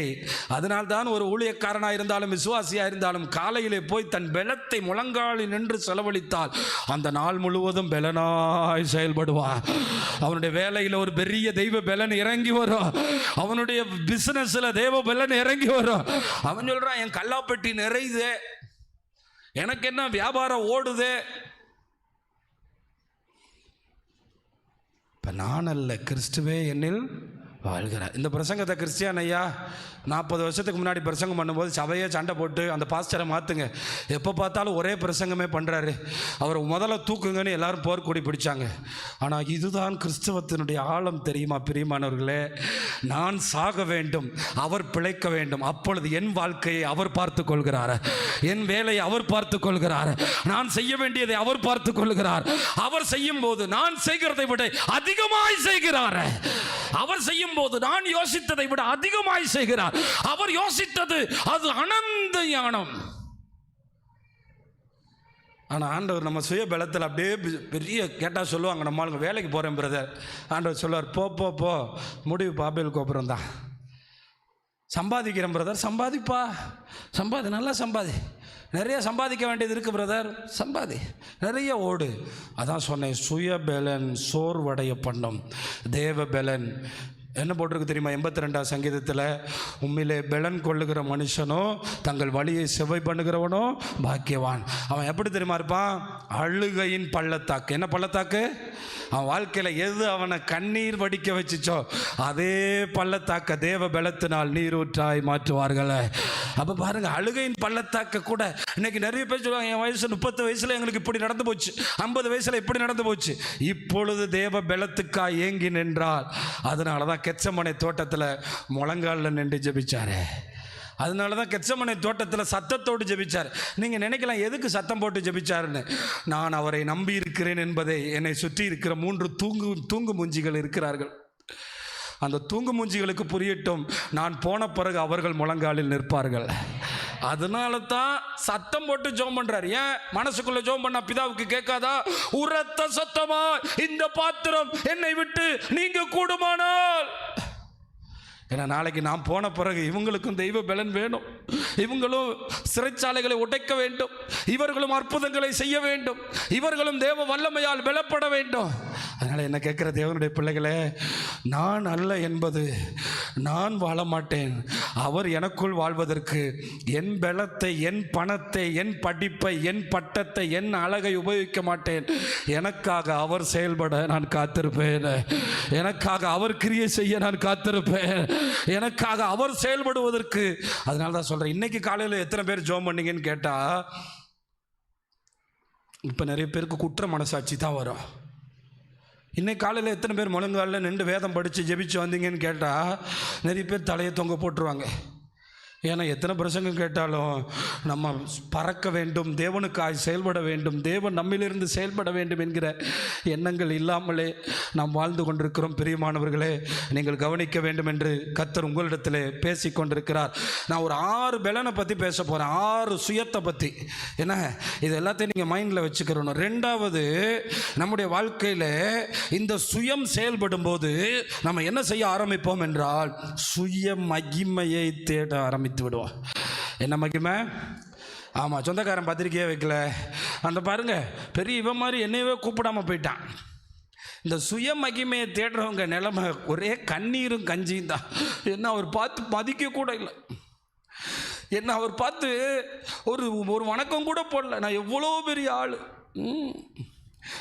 அதனால்தான் ஒரு ஊழியக்காரனாக இருந்தாலும் விசுவாசியாக இருந்தாலும் காலையிலே போய் தன் பலத்தை முழங்காலில் நின்று செலவழித்தால் அந்த நாள் முழுவதும் பலனாய் செயல்படுவான். அவனுடைய வேலையில் ஒரு பெரிய தெய்வ பலன் இறங்கி வரும், அவனுடைய பிசினஸ்ல தெய்வ பலன் இறங்கி வரும். அவன் சொல்றான், என் கல்லாப்பெட்டி நிறையுது, எனக்கு என்ன வியாபாரம் ஓடுது. இப்போ நான் அல்ல, கிறிஸ்துவே என்னில் வாழ்கிறார். இந்த பிரசங்கத்தை கிறிஸ்டியான் ஐயா 40 வருஷத்துக்கு முன்னாடி பிரசங்கம் பண்ணும்போது சபையே சண்டை போட்டு அந்த பாஸ்டரை மாற்றுங்க, எப்போ பார்த்தாலும் ஒரே பிரசங்கமே பண்ணுறாரு, அவர் முதல்ல தூக்குங்கன்னு எல்லாரும் போர்க்கொடி பிடிச்சாங்க. ஆனால் இதுதான் கிறிஸ்தவத்தினுடைய ஆழம் தெரியுமா பிரியமானவர்களே? நான் சாக வேண்டும், அவர் பிழைக்க வேண்டும், அப்பொழுது என் வாழ்க்கையை அவர் பார்த்து கொள்கிறார், என் வேலையை அவர் பார்த்து கொள்கிறார், நான் செய்ய வேண்டியதை அவர் பார்த்து கொள்கிறார். அவர் செய்யும் போது நான் செய்கிறதை விட அதிகமாய் செய்கிறார். அவர் செய்யும் போது நான் யோசித்ததை விட அதிகமாய் செய்கிறார். அவர் யோசித்தது அது அனந்த ஞானம். ஆனால் ஆண்டவர் நம்ம சுய பலத்தில் அப்படியே பெரிய கேட்டால் சொல்லுவாங்க, நம்ம ஆளுங்க வேலைக்கு போகிறேன் பிரதர், ஆண்டவர் சொல்லுவார், போ போ போ, முடிவு பாபேல் கோபுரம் தான். சம்பாதிக்கிறேன் பிரதர், சம்பாதிப்பா, நல்லா சம்பாதி, நிறைய சம்பாதிக்க வேண்டியது இருக்குது பிரதர், சம்பாதி, நிறைய ஓடு. அதான் சொன்னேன், சுய பலன் சோர்வடைய பண்ணும், தேவ பலன் என்ன போட்டிருக்கு தெரியுமா? 82ஆம் சங்கீதத்தில், உண்மையிலே பெலன் கொள்ளுகிற மனுஷனோ தங்கள் வழியை செவ்வை பண்ணுகிறவனோ பாக்கியவான். அவன் எப்படி தெரியுமா இருப்பான்? அழுகையின் பள்ளத்தாக்கு. என்ன பள்ளத்தாக்கு? அவன் வாழ்க்கையில் எது அவனை கண்ணீர் வடிக்க வச்சுச்சோ அதே பள்ளத்தாக்க தேவ பலத்தினால் நீரூற்றாய் மாற்றுவார்கள். அப்போ பாருங்க, அழுகையின் பள்ளத்தாக்க கூட இன்னைக்கு நிறைய பேர் சொல்லுவாங்க, என் வயசு 30 வயசுல எங்களுக்கு இப்படி நடந்து போச்சு, 50 வயசுல இப்படி நடந்து போச்சு. இப்பொழுது தேவ பலத்துக்காய் ஏங்கி நின்றால், அதனால தான் கெத்சமனே தோட்டத்தில் முழங்காலில் நின்று ஜெபிச்சாரு. அதனால தான் கெத்சமனே தோட்டத்தில் சத்தத்தோடு ஜெபிச்சார். நீங்கள் நினைக்கலாம் எதுக்கு சத்தம் போட்டு ஜெபிச்சாருன்னு. நான் அவரை நம்பி இருக்கிறேன் என்பதை என்னை சுற்றி இருக்கிற 3 தூங்கு மூஞ்சிகள் இருக்கிறார்கள். அந்த தூங்கு மூஞ்சிகளுக்கு புரியட்டும், நான் போன பிறகு அவர்கள் முழங்காலில் நிற்பார்கள். அதனால தான் சத்தம் போட்டு ஜெபம் பண்றாரு. ஏன்? மனசுக்குள்ள ஜெபம் பண்ணா பிதாவுக்கு கேட்காதா? உரத்த சத்தமா இந்த பாத்திரம் என்னை விட்டு நீங்க கூடுமானால். ஏன்னா நாளைக்கு நான் போன பிறகு இவங்களுக்கும் தெய்வ பலன் வேணும், இவங்களும் சிறைச்சாலைகளை உடைக்க வேண்டும், இவர்களும் அற்புதங்களை செய்ய வேண்டும், இவர்களும் தேவ வல்லமையால் பலப்பட வேண்டும். அதனால் என்ன கேட்குற தேவனுடைய பிள்ளைகளே, நான் அல்ல என்பது நான் வாழ மாட்டேன். அவர் எனக்குள் வாழ்வதற்கு என் பலத்தை, என் பணத்தை, என் படிப்பை, என் பட்டத்தை, என் அழகை உபயோகிக்க மாட்டேன். எனக்காக அவர் செயல்பட நான் காத்திருப்பேன். எனக்காக அவர் கிரியை செய்ய நான் காத்திருப்பேன். எனக்காக அவர் செயல்படுவதற்கு. அதனால தான் சொல்கிறேன், இன்னைக்கு காலையில் எத்தனை பேர் ஜெபம் பண்ணீங்கன்னு கேட்டால், இப்போ நிறைய பேருக்கு குற்ற மனசாட்சி தான் வரும். இன்னைக்கு காலையில் எத்தனை பேர் முழங்காலில் நின்று வேதம் படித்து ஜெபிச்சு வந்தீங்கன்னு கேட்டால், நிறைய பேர் தலையை தொங்க போட்டுருவாங்க. ஏன்னா எத்தனை பிரசங்கம் கேட்டாலும் நம்ம பறக்க வேண்டும், தேவனுக்காய் செயல்பட வேண்டும், தேவன் நம்மிலிருந்து செயல்பட வேண்டும் என்கிற எண்ணங்கள் இல்லாமலே நாம் வாழ்ந்து கொண்டிருக்கிறோம். பிரியமானவர்களே, நீங்கள் கவனிக்க வேண்டும் என்று கர்த்தர் உங்களிடத்தில் பேசி கொண்டிருக்கிறார். நான் ஒரு 6 பலனை பற்றி பேச போகிறேன், 6 சுயத்தை பற்றி. என்ன, இது எல்லாத்தையும் நீங்கள் மைண்டில் வச்சுக்கிறணும். 2வது, நம்முடைய வாழ்க்கையில் இந்த சுயம் செயல்படும் போது நம்ம என்ன செய்ய ஆரம்பிப்போம் என்றால், சுய மகிமையை தேட ஆரம்பித்து விடுவோம். என்ன மகிமை? ஆமாம், சொந்தக்காரன் பத்திரிக்கையே வைக்கல, அந்த பாருங்க பெரிய இவன் மாதிரி என்னையவே கூப்பிடாம போயிட்டான். இந்த சுய மகிமையை தேடுறவங்க நிலைமை ஒரே கண்ணீரும் கஞ்சியும் தான். என்ன அவர் பார்த்து மதிக்க கூட இல்லை, என்ன அவர் பார்த்து ஒரு வணக்கம் கூட போடல. நான் எவ்வளோ பெரிய ஆள்,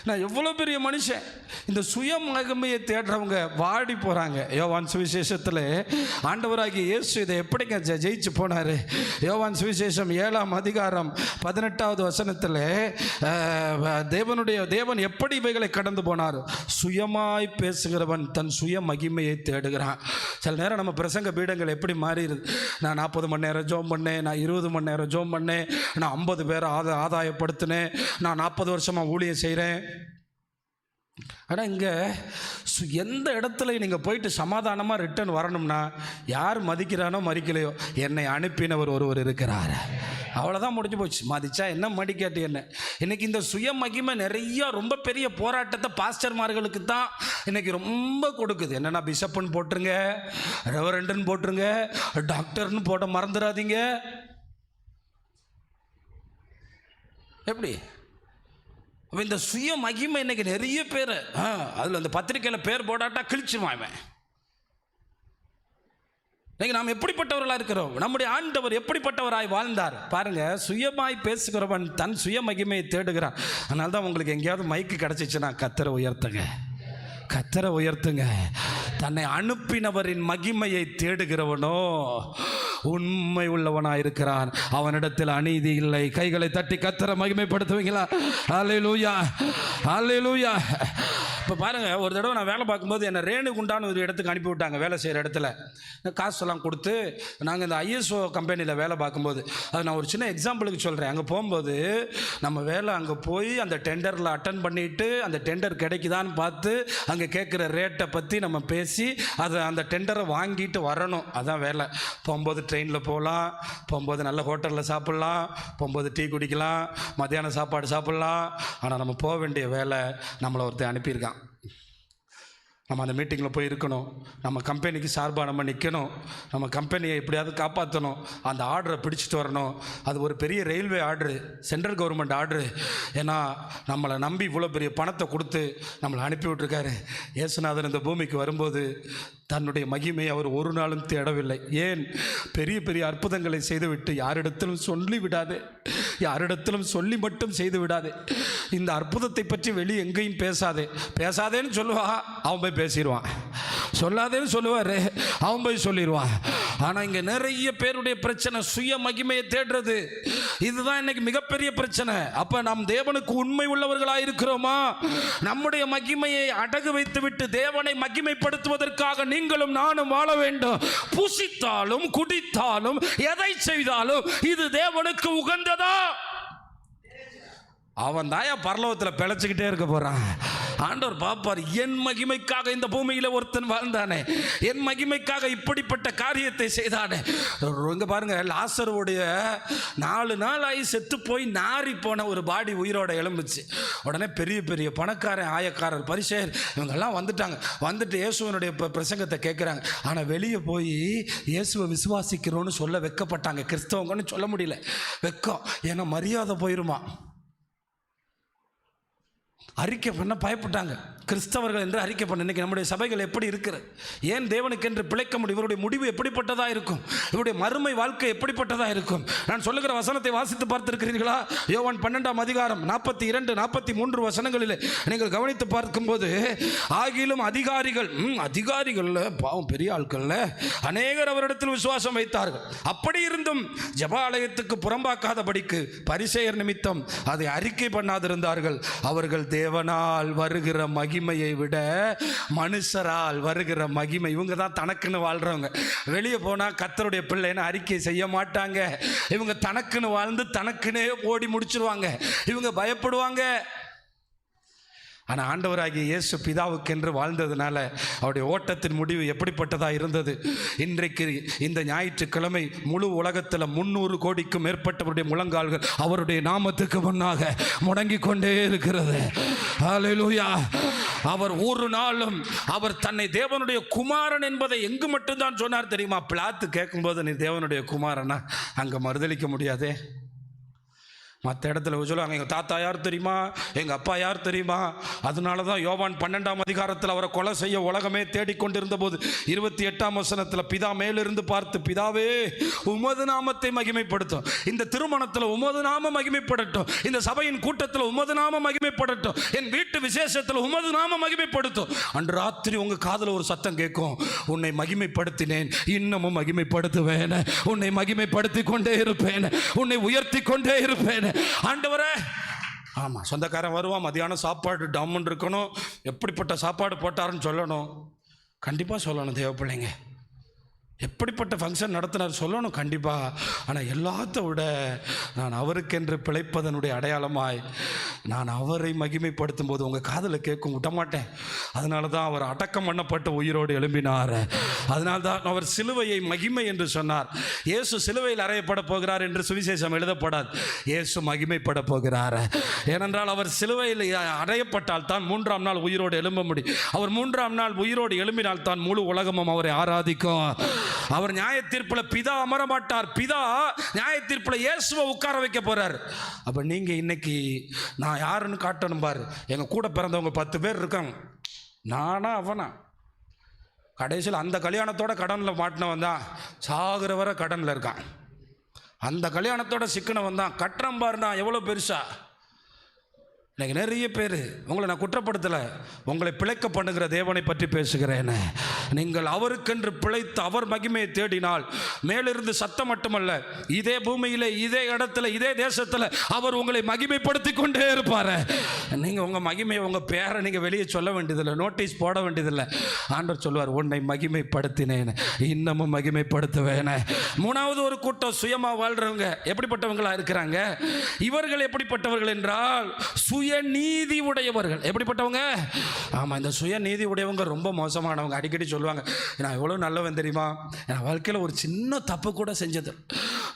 நான் எவ்வளோ பெரிய மனுஷன். இந்த சுய மகிமையை தேடுறவங்க வாடி போகிறாங்க. யோவான் சுவிசேஷத்தில் ஆண்டவராகிய இயேசு இதை எப்படிங்க ஜெயிச்சு போனார்? யோவான் சுவிசேஷம் 7ஆம் அதிகாரம் 18வது வசனத்தில் தேவன் எப்படி இவைகளை கடந்து போனார்? சுயமாய் பேசுகிறவன் தன் சுய மகிமையை தேடுகிறான். சில நேரம் நம்ம பிரசங்க பீடங்கள் எப்படி மாறிடுது? நான் 40 மணி நேரம் ஜோம் பண்ணேன், நான் 20 மணி நேரம் ஜோம் பண்ணேன், நான் 50 பேரை ஆதாயப்படுத்தினேன், நான் 40 வருஷமாக ஊழியம் செய்கிறேன். ஆனால் இங்கே எந்த இடத்துல நீங்கள் போயிட்டு சமாதானமாக ரிட்டர்ன் வரணும்னா, யார் மதிக்கிறானோ மதிக்கலையோ, என்னை அனுப்பினவர் ஒருவர் இருக்கிறார், அவ்வளோதான், முடிஞ்சு போச்சு. மதிச்சா என்ன, மடிக்காட்டி என்ன. இன்னைக்கு இந்த சுய மகிமை நிறைய ரொம்ப பெரிய போராட்டத்தை பாஸ்டர்மார்களுக்கு தான் இன்னைக்கு ரொம்ப கொடுக்குது. என்னென்னா, பிஷப்புன்னு போட்டுருங்க, ரெவரண்டுன்னு போட்டுருங்க, டாக்டர்னு போட மறந்துடாதீங்க. எப்படி இந்த சுய மகிமை இன்னைக்கு நிறைய பேர் அதில் அந்த பத்திரிக்கையில் பேர் போடாட்டா கிழிச்சுவான். இன்னைக்கு நாம் எப்படிப்பட்டவர்களாக இருக்கிறோம்? நம்முடைய ஆண்டவர் எப்படிப்பட்டவராய் வாழ்ந்தார் பாருங்க. சுயமாய் பேசுகிறவன் தன் சுய மகிமையை தேடுகிறான். அதனால தான் உங்களுக்கு எங்கேயாவது மைக்கு கிடச்சிச்சுன்னா கர்த்தரை உயர்த்துங்க, கர்த்தரை உயர்த்துங்க. தன்னை அனுப்பினவரின் மகிமையை தேடுகிறவனோ உண்மை உள்ளவனாயிருக்கிறான், அவனிடத்தில் அநீதி இல்லை. கைகளை தட்டி கர்த்தரை மகிமைப்படுத்துவீங்களா? அல்லேலூயா, அல்லேலூயா. இப்போ பாருங்கள், ஒரு தடவை நான் வேலை பார்க்கும்போது என்னை ரேணுகுண்டான்னு ஒரு இடத்துக்கு அனுப்பி விட்டாங்க. வேலை செய்கிற இடத்துல காசெல்லாம் கொடுத்து நாங்கள் இந்த ISO கம்பெனியில் வேலை பார்க்கும்போது, அது நான் ஒரு சின்ன எக்ஸாம்பிளுக்கு சொல்கிறேன். அங்கே போகும்போது நம்ம வேலை அங்கே போய் அந்த டெண்டரில் அட்டன் பண்ணிவிட்டு அந்த டெண்டர் கிடைக்குதான்னு பார்த்து அங்கே கேட்குற ரேட்டை பற்றி நம்ம பேசி அதை அந்த டெண்டரை வாங்கிட்டு வரணும். அதான் வேலை. போகும்போது ட்ரெயினில் போகலாம், போகும்போது நல்ல ஹோட்டலில் சாப்பிட்லாம், போகும்போது டீ குடிக்கலாம், மத்தியானம் சாப்பாடு சாப்பிட்லாம். ஆனால் நம்ம போக வேண்டிய வேலை நம்மளை ஒருத்தர் அனுப்பியிருக்கான். நம்ம அந்த மீட்டிங்கில் போய் இருக்கணும், நம்ம கம்பெனிக்கு சார்பாக நம்ம நிற்கணும், நம்ம கம்பெனியை எப்படியாவது காப்பாற்றணும், அந்த ஆர்டரை பிடிச்சிட்டு வரணும். அது ஒரு பெரிய railway order, central government order. ஏன்னா நம்மளை நம்பி இவ்வளோ பெரிய பணத்தை கொடுத்து நம்மளை அனுப்பி விட்டுருக்காரு. இயேசுநாதன் இந்த பூமிக்கு வரும்போது தன்னுடைய மகிமையை அவர் ஒரு நாளும் தேடவில்லை. ஏன்? பெரிய பெரிய அற்புதங்களை செய்துவிட்டு யாரிடத்திலும் சொல்லி விடாதே, யாரிடத்திலும் சொல்லி மட்டும் செய்து விடாதே. இந்த அற்புதத்தை பற்றி வெளியே எங்கேயும் பேசாதேன்னு சொல்லுவா, அவன் போய் பேசிடுவான். சொல்லாதேன்னு சொல்லுவார், அவன் போய் சொல்லிடுவான். ஆனால் இங்கே நிறைய பேருடைய பிரச்சனை சுய மகிமையை தேடுறது. இதுதான் இன்னைக்கு மிகப்பெரிய பிரச்சனை. அப்போ நாம் தேவனுக்கு உண்மை உள்ளவர்களாக இருக்கிறோமா? நம்முடைய மகிமையை அடகு வைத்து விட்டு தேவனை மகிமைப்படுத்துவதற்காக நீங்களும் நானும் வாழ வேண்டும். புசித்தாலும் குடித்தாலும் எதை செய்தாலும் இது தேவனுக்கு உகந்ததா? அவன் தாயா பரலோகத்தில் பிழைச்சிக்கிட்டே இருக்க போறான். ஆண்டவர் பாப்பார், என் மகிமைக்காக இந்த பூமியில் ஒருத்தன் வாழ்ந்தானே, என் மகிமைக்காக இப்படிப்பட்ட காரியத்தை செய்தானே. இங்க பாருங்க, லாசருடைய 4 நாள் ஆகி செத்து போய் நாரி போன ஒரு பாடி உயிரோட எழும்புச்சு. உடனே பெரிய பெரிய பணக்காரன், ஆயக்காரர், பரிசேயர் இவங்கெல்லாம் வந்துட்டு இயேசுவனுடைய பிரசங்கத்தை கேட்குறாங்க. ஆனால் வெளியே போய் இயேசுவை விசுவாசிக்கிறோன்னு சொல்ல வெக்கப்பட்டாங்க. கிறிஸ்தவங்கன்னு சொல்ல முடியல, வெக்கம். ஏன்னா மரியாதை போயிருமா. அறிக்கை பண்ண பயப்பட்டாங்க. கிறிஸ்தவர்கள் என்று அறிக்கை பண்ண. இன்றைக்கி நம்முடைய சபைகள் எப்படி இருக்கிறது? ஏன் தேவனுக்கு என்று பிழைக்க முடியும்? இவருடைய முடிவு எப்படிப்பட்டதாக இருக்கும்? இவருடைய மறுமை வாழ்க்கை எப்படிப்பட்டதாக இருக்கும்? நான் சொல்லுகிற வசனத்தை வாசித்து பார்த்திருக்கிறீர்களா? யோவான் 12ஆம் அதிகாரம் 42, 43 வசனங்களில் நீங்கள் கவனித்து பார்க்கும்போது, ஆகிலும் அதிகாரிகள் பாவம் பெரிய ஆட்கள் அநேகர் அவரிடத்தில் விசுவாசம் வைத்தார்கள். அப்படி இருந்தும் ஜெபாலயத்துக்கு புறம்பாக்காதபடிக்கு பரிசேயர் நிமித்தம் அதை அறிக்கை பண்ணாதிருந்தார்கள். அவர்கள் தேவனால் வருகிற மகிமையை விட மனுஷரால் வருகிற மகிமை, இவங்க தான் தனக்குன்னு வாழ்றவங்க. வெளியே போனா கர்த்தருடைய பிள்ளைன்னு அறிக்கை செய்ய மாட்டாங்க. இவங்க தனக்குன்னு வாழ்ந்து தனக்குன்னே ஓடி முடிச்சிருவாங்க. இவங்க பயப்படுவாங்க. ஆனால் ஆண்டவராகிய இயேசு பிதாவுக்கென்று வாழ்ந்ததுனால அவருடைய ஓட்டத்தின் முடிவு எப்படிப்பட்டதாக இருந்தது? இன்றைக்கு இந்த ஞாயிற்றுக்கிழமை முழு உலகத்தில் 300 கோடிக்கும் மேற்பட்டவருடைய முழங்கால்கள் அவருடைய நாமத்துக்கு முன்னாக முடங்கி கொண்டே இருக்கிறது. ஹல்லேலூயா. அவர் ஒரு நாளும் அவர் தன்னை தேவனுடைய குமாரன் என்பதை எங்கு மட்டும்தான் சொன்னார் தெரியுமா? பிலாத்து கேட்கும்போது நீ தேவனுடைய குமாரனா, அங்கே மறுதளிக்க முடியாதே. மற்ற இடத்துல சொல்லுவாங்க, எங்கள் தாத்தா யார் தெரியுமா, எங்கள் அப்பா யார் தெரியுமா. அதனால தான் யோவான் 12ஆம் அதிகாரத்தில் அவரை கொலை செய்ய உலகமே தேடிக்கொண்டிருந்த போது 28ஆம் வசனத்தில் பிதா மேலிருந்து பார்த்து, பிதாவே உமது நாமத்தை மகிமைப்படுத்தும், இந்த திருமணத்தில் உமது நாமம் மகிமைப்படட்டும், இந்த சபையின் கூட்டத்தில் உமது நாமம் மகிமைப்படட்டும், என் வீட்டு விசேஷத்தில் உமது நாமம் மகிமைப்படுத்தும். அன்று ராத்திரி உங்கள் காதில் ஒரு சத்தம் கேட்கும், உன்னை மகிமைப்படுத்தினேன், இன்னமும் மகிமைப்படுத்துவேன், உன்னை மகிமைப்படுத்தி கொண்டே இருப்பேன், உன்னை உயர்த்தி கொண்டே இருப்பேன். ஆண்டவரே, ஆமாம், சொந்தக்காரன் வருவான், மதியானம் சாப்பாடு டம்முன்னு இருக்கணும், எப்படிப்பட்ட சாப்பாடு போட்டாருன்னு சொல்லணும். கண்டிப்பாக சொல்லணும். தேவ பிள்ளைங்க, எப்படிப்பட்ட ஃபங்க்ஷன் நடத்தினார் சொல்லணும் கண்டிப்பாக. ஆனால் எல்லாத்த விட நான் அவருக்கென்று பிழைப்பதனுடைய அடையாளமாய் நான் அவரை மகிமைப்படுத்தும் போது உங்கள் காதில் கேட்கும், விடமாட்டேன். அதனால தான் அவர் அடக்கம் பண்ணப்பட்ட உயிரோடு எழும்பினார். அதனால தான் அவர் சிலுவையை மகிமை என்று சொன்னார். இயேசு சிலுவையில் அறையப்பட போகிறார் என்று சுவிசேஷம் எழுதப்படாது. இயேசு மகிமைப்பட போகிறார். ஏனென்றால் அவர் சிலுவையில் அறையப்பட்டால் தான் 3ஆம் நாள் உயிரோடு எழும்ப முடியும். அவர் 3ஆம் நாள் உயிரோடு எழும்பினால் தான் முழு உலகமும் அவரை ஆராதிக்கும். அவர் நியாய தீர்ப்பில் பிதா அமர மாட்டார். பிதா நியாய தீர்ப்பில் இயேசுவை உட்கார வைக்க போறார். அப்ப நீங்க இன்னைக்கு நான் யாருன்னு காட்டணும் பாரு. எங்க கூட பிறந்தவங்க 10 பேர் இருக்காங்க, நானா அவனா? கடைசியில் அந்த கல்யாணத்தோட கடனில் மாட்டினவன் தான் சாகுற வரை கடனில் இருக்கான். அந்த கல்யாணத்தோட சிக்கனவன் தான் கட்டுறம் பாருனா எவ்வளோ பெருசா. இன்னைக்கு நிறைய பேர், உங்களை நான் குற்றப்படுத்தலை, உங்களை பிழைக்க பண்ணுகிற தேவனை பற்றி பேசுகிறேன். நீங்கள் அவருக்கென்று பிழைத்து அவர் மகிமையை தேடினால் மேலிருந்து சத்தம் மட்டுமல்ல, இதே பூமியிலே, இதே இடத்துல, இதே தேசத்தில் அவர் உங்களை மகிமைப்படுத்தி கொண்டே இருப்பார். நீங்கள் உங்கள் மகிமையை, உங்கள் பேரை நீங்கள் வெளியே சொல்ல வேண்டியதில்லை, நோட்டீஸ் போட வேண்டியதில்லை. ஆண்டவர் சொல்வார், உன்னை மகிமைப்படுத்தினேன், இன்னமும் மகிமைப்படுத்துவேன். 3வது ஒரு கூட்டம் சுயமாக வாழ்கிறவங்க எப்படிப்பட்டவங்களா இருக்கிறாங்க? இவர்கள் எப்படிப்பட்டவர்கள் என்றால் சுயநீதி உடையவர்கள். எப்படிப்பட்டவங்க? ஆமாம், இந்த சுயநீதி உடையவங்க ரொம்ப மோசமானவங்க. அடிக்கடி சொல்லுவாங்க, நான் எவ்வளோ நல்லவன் தெரியுமா, என் வாழ்க்கையில் ஒரு சின்ன தப்பு கூட செஞ்சது,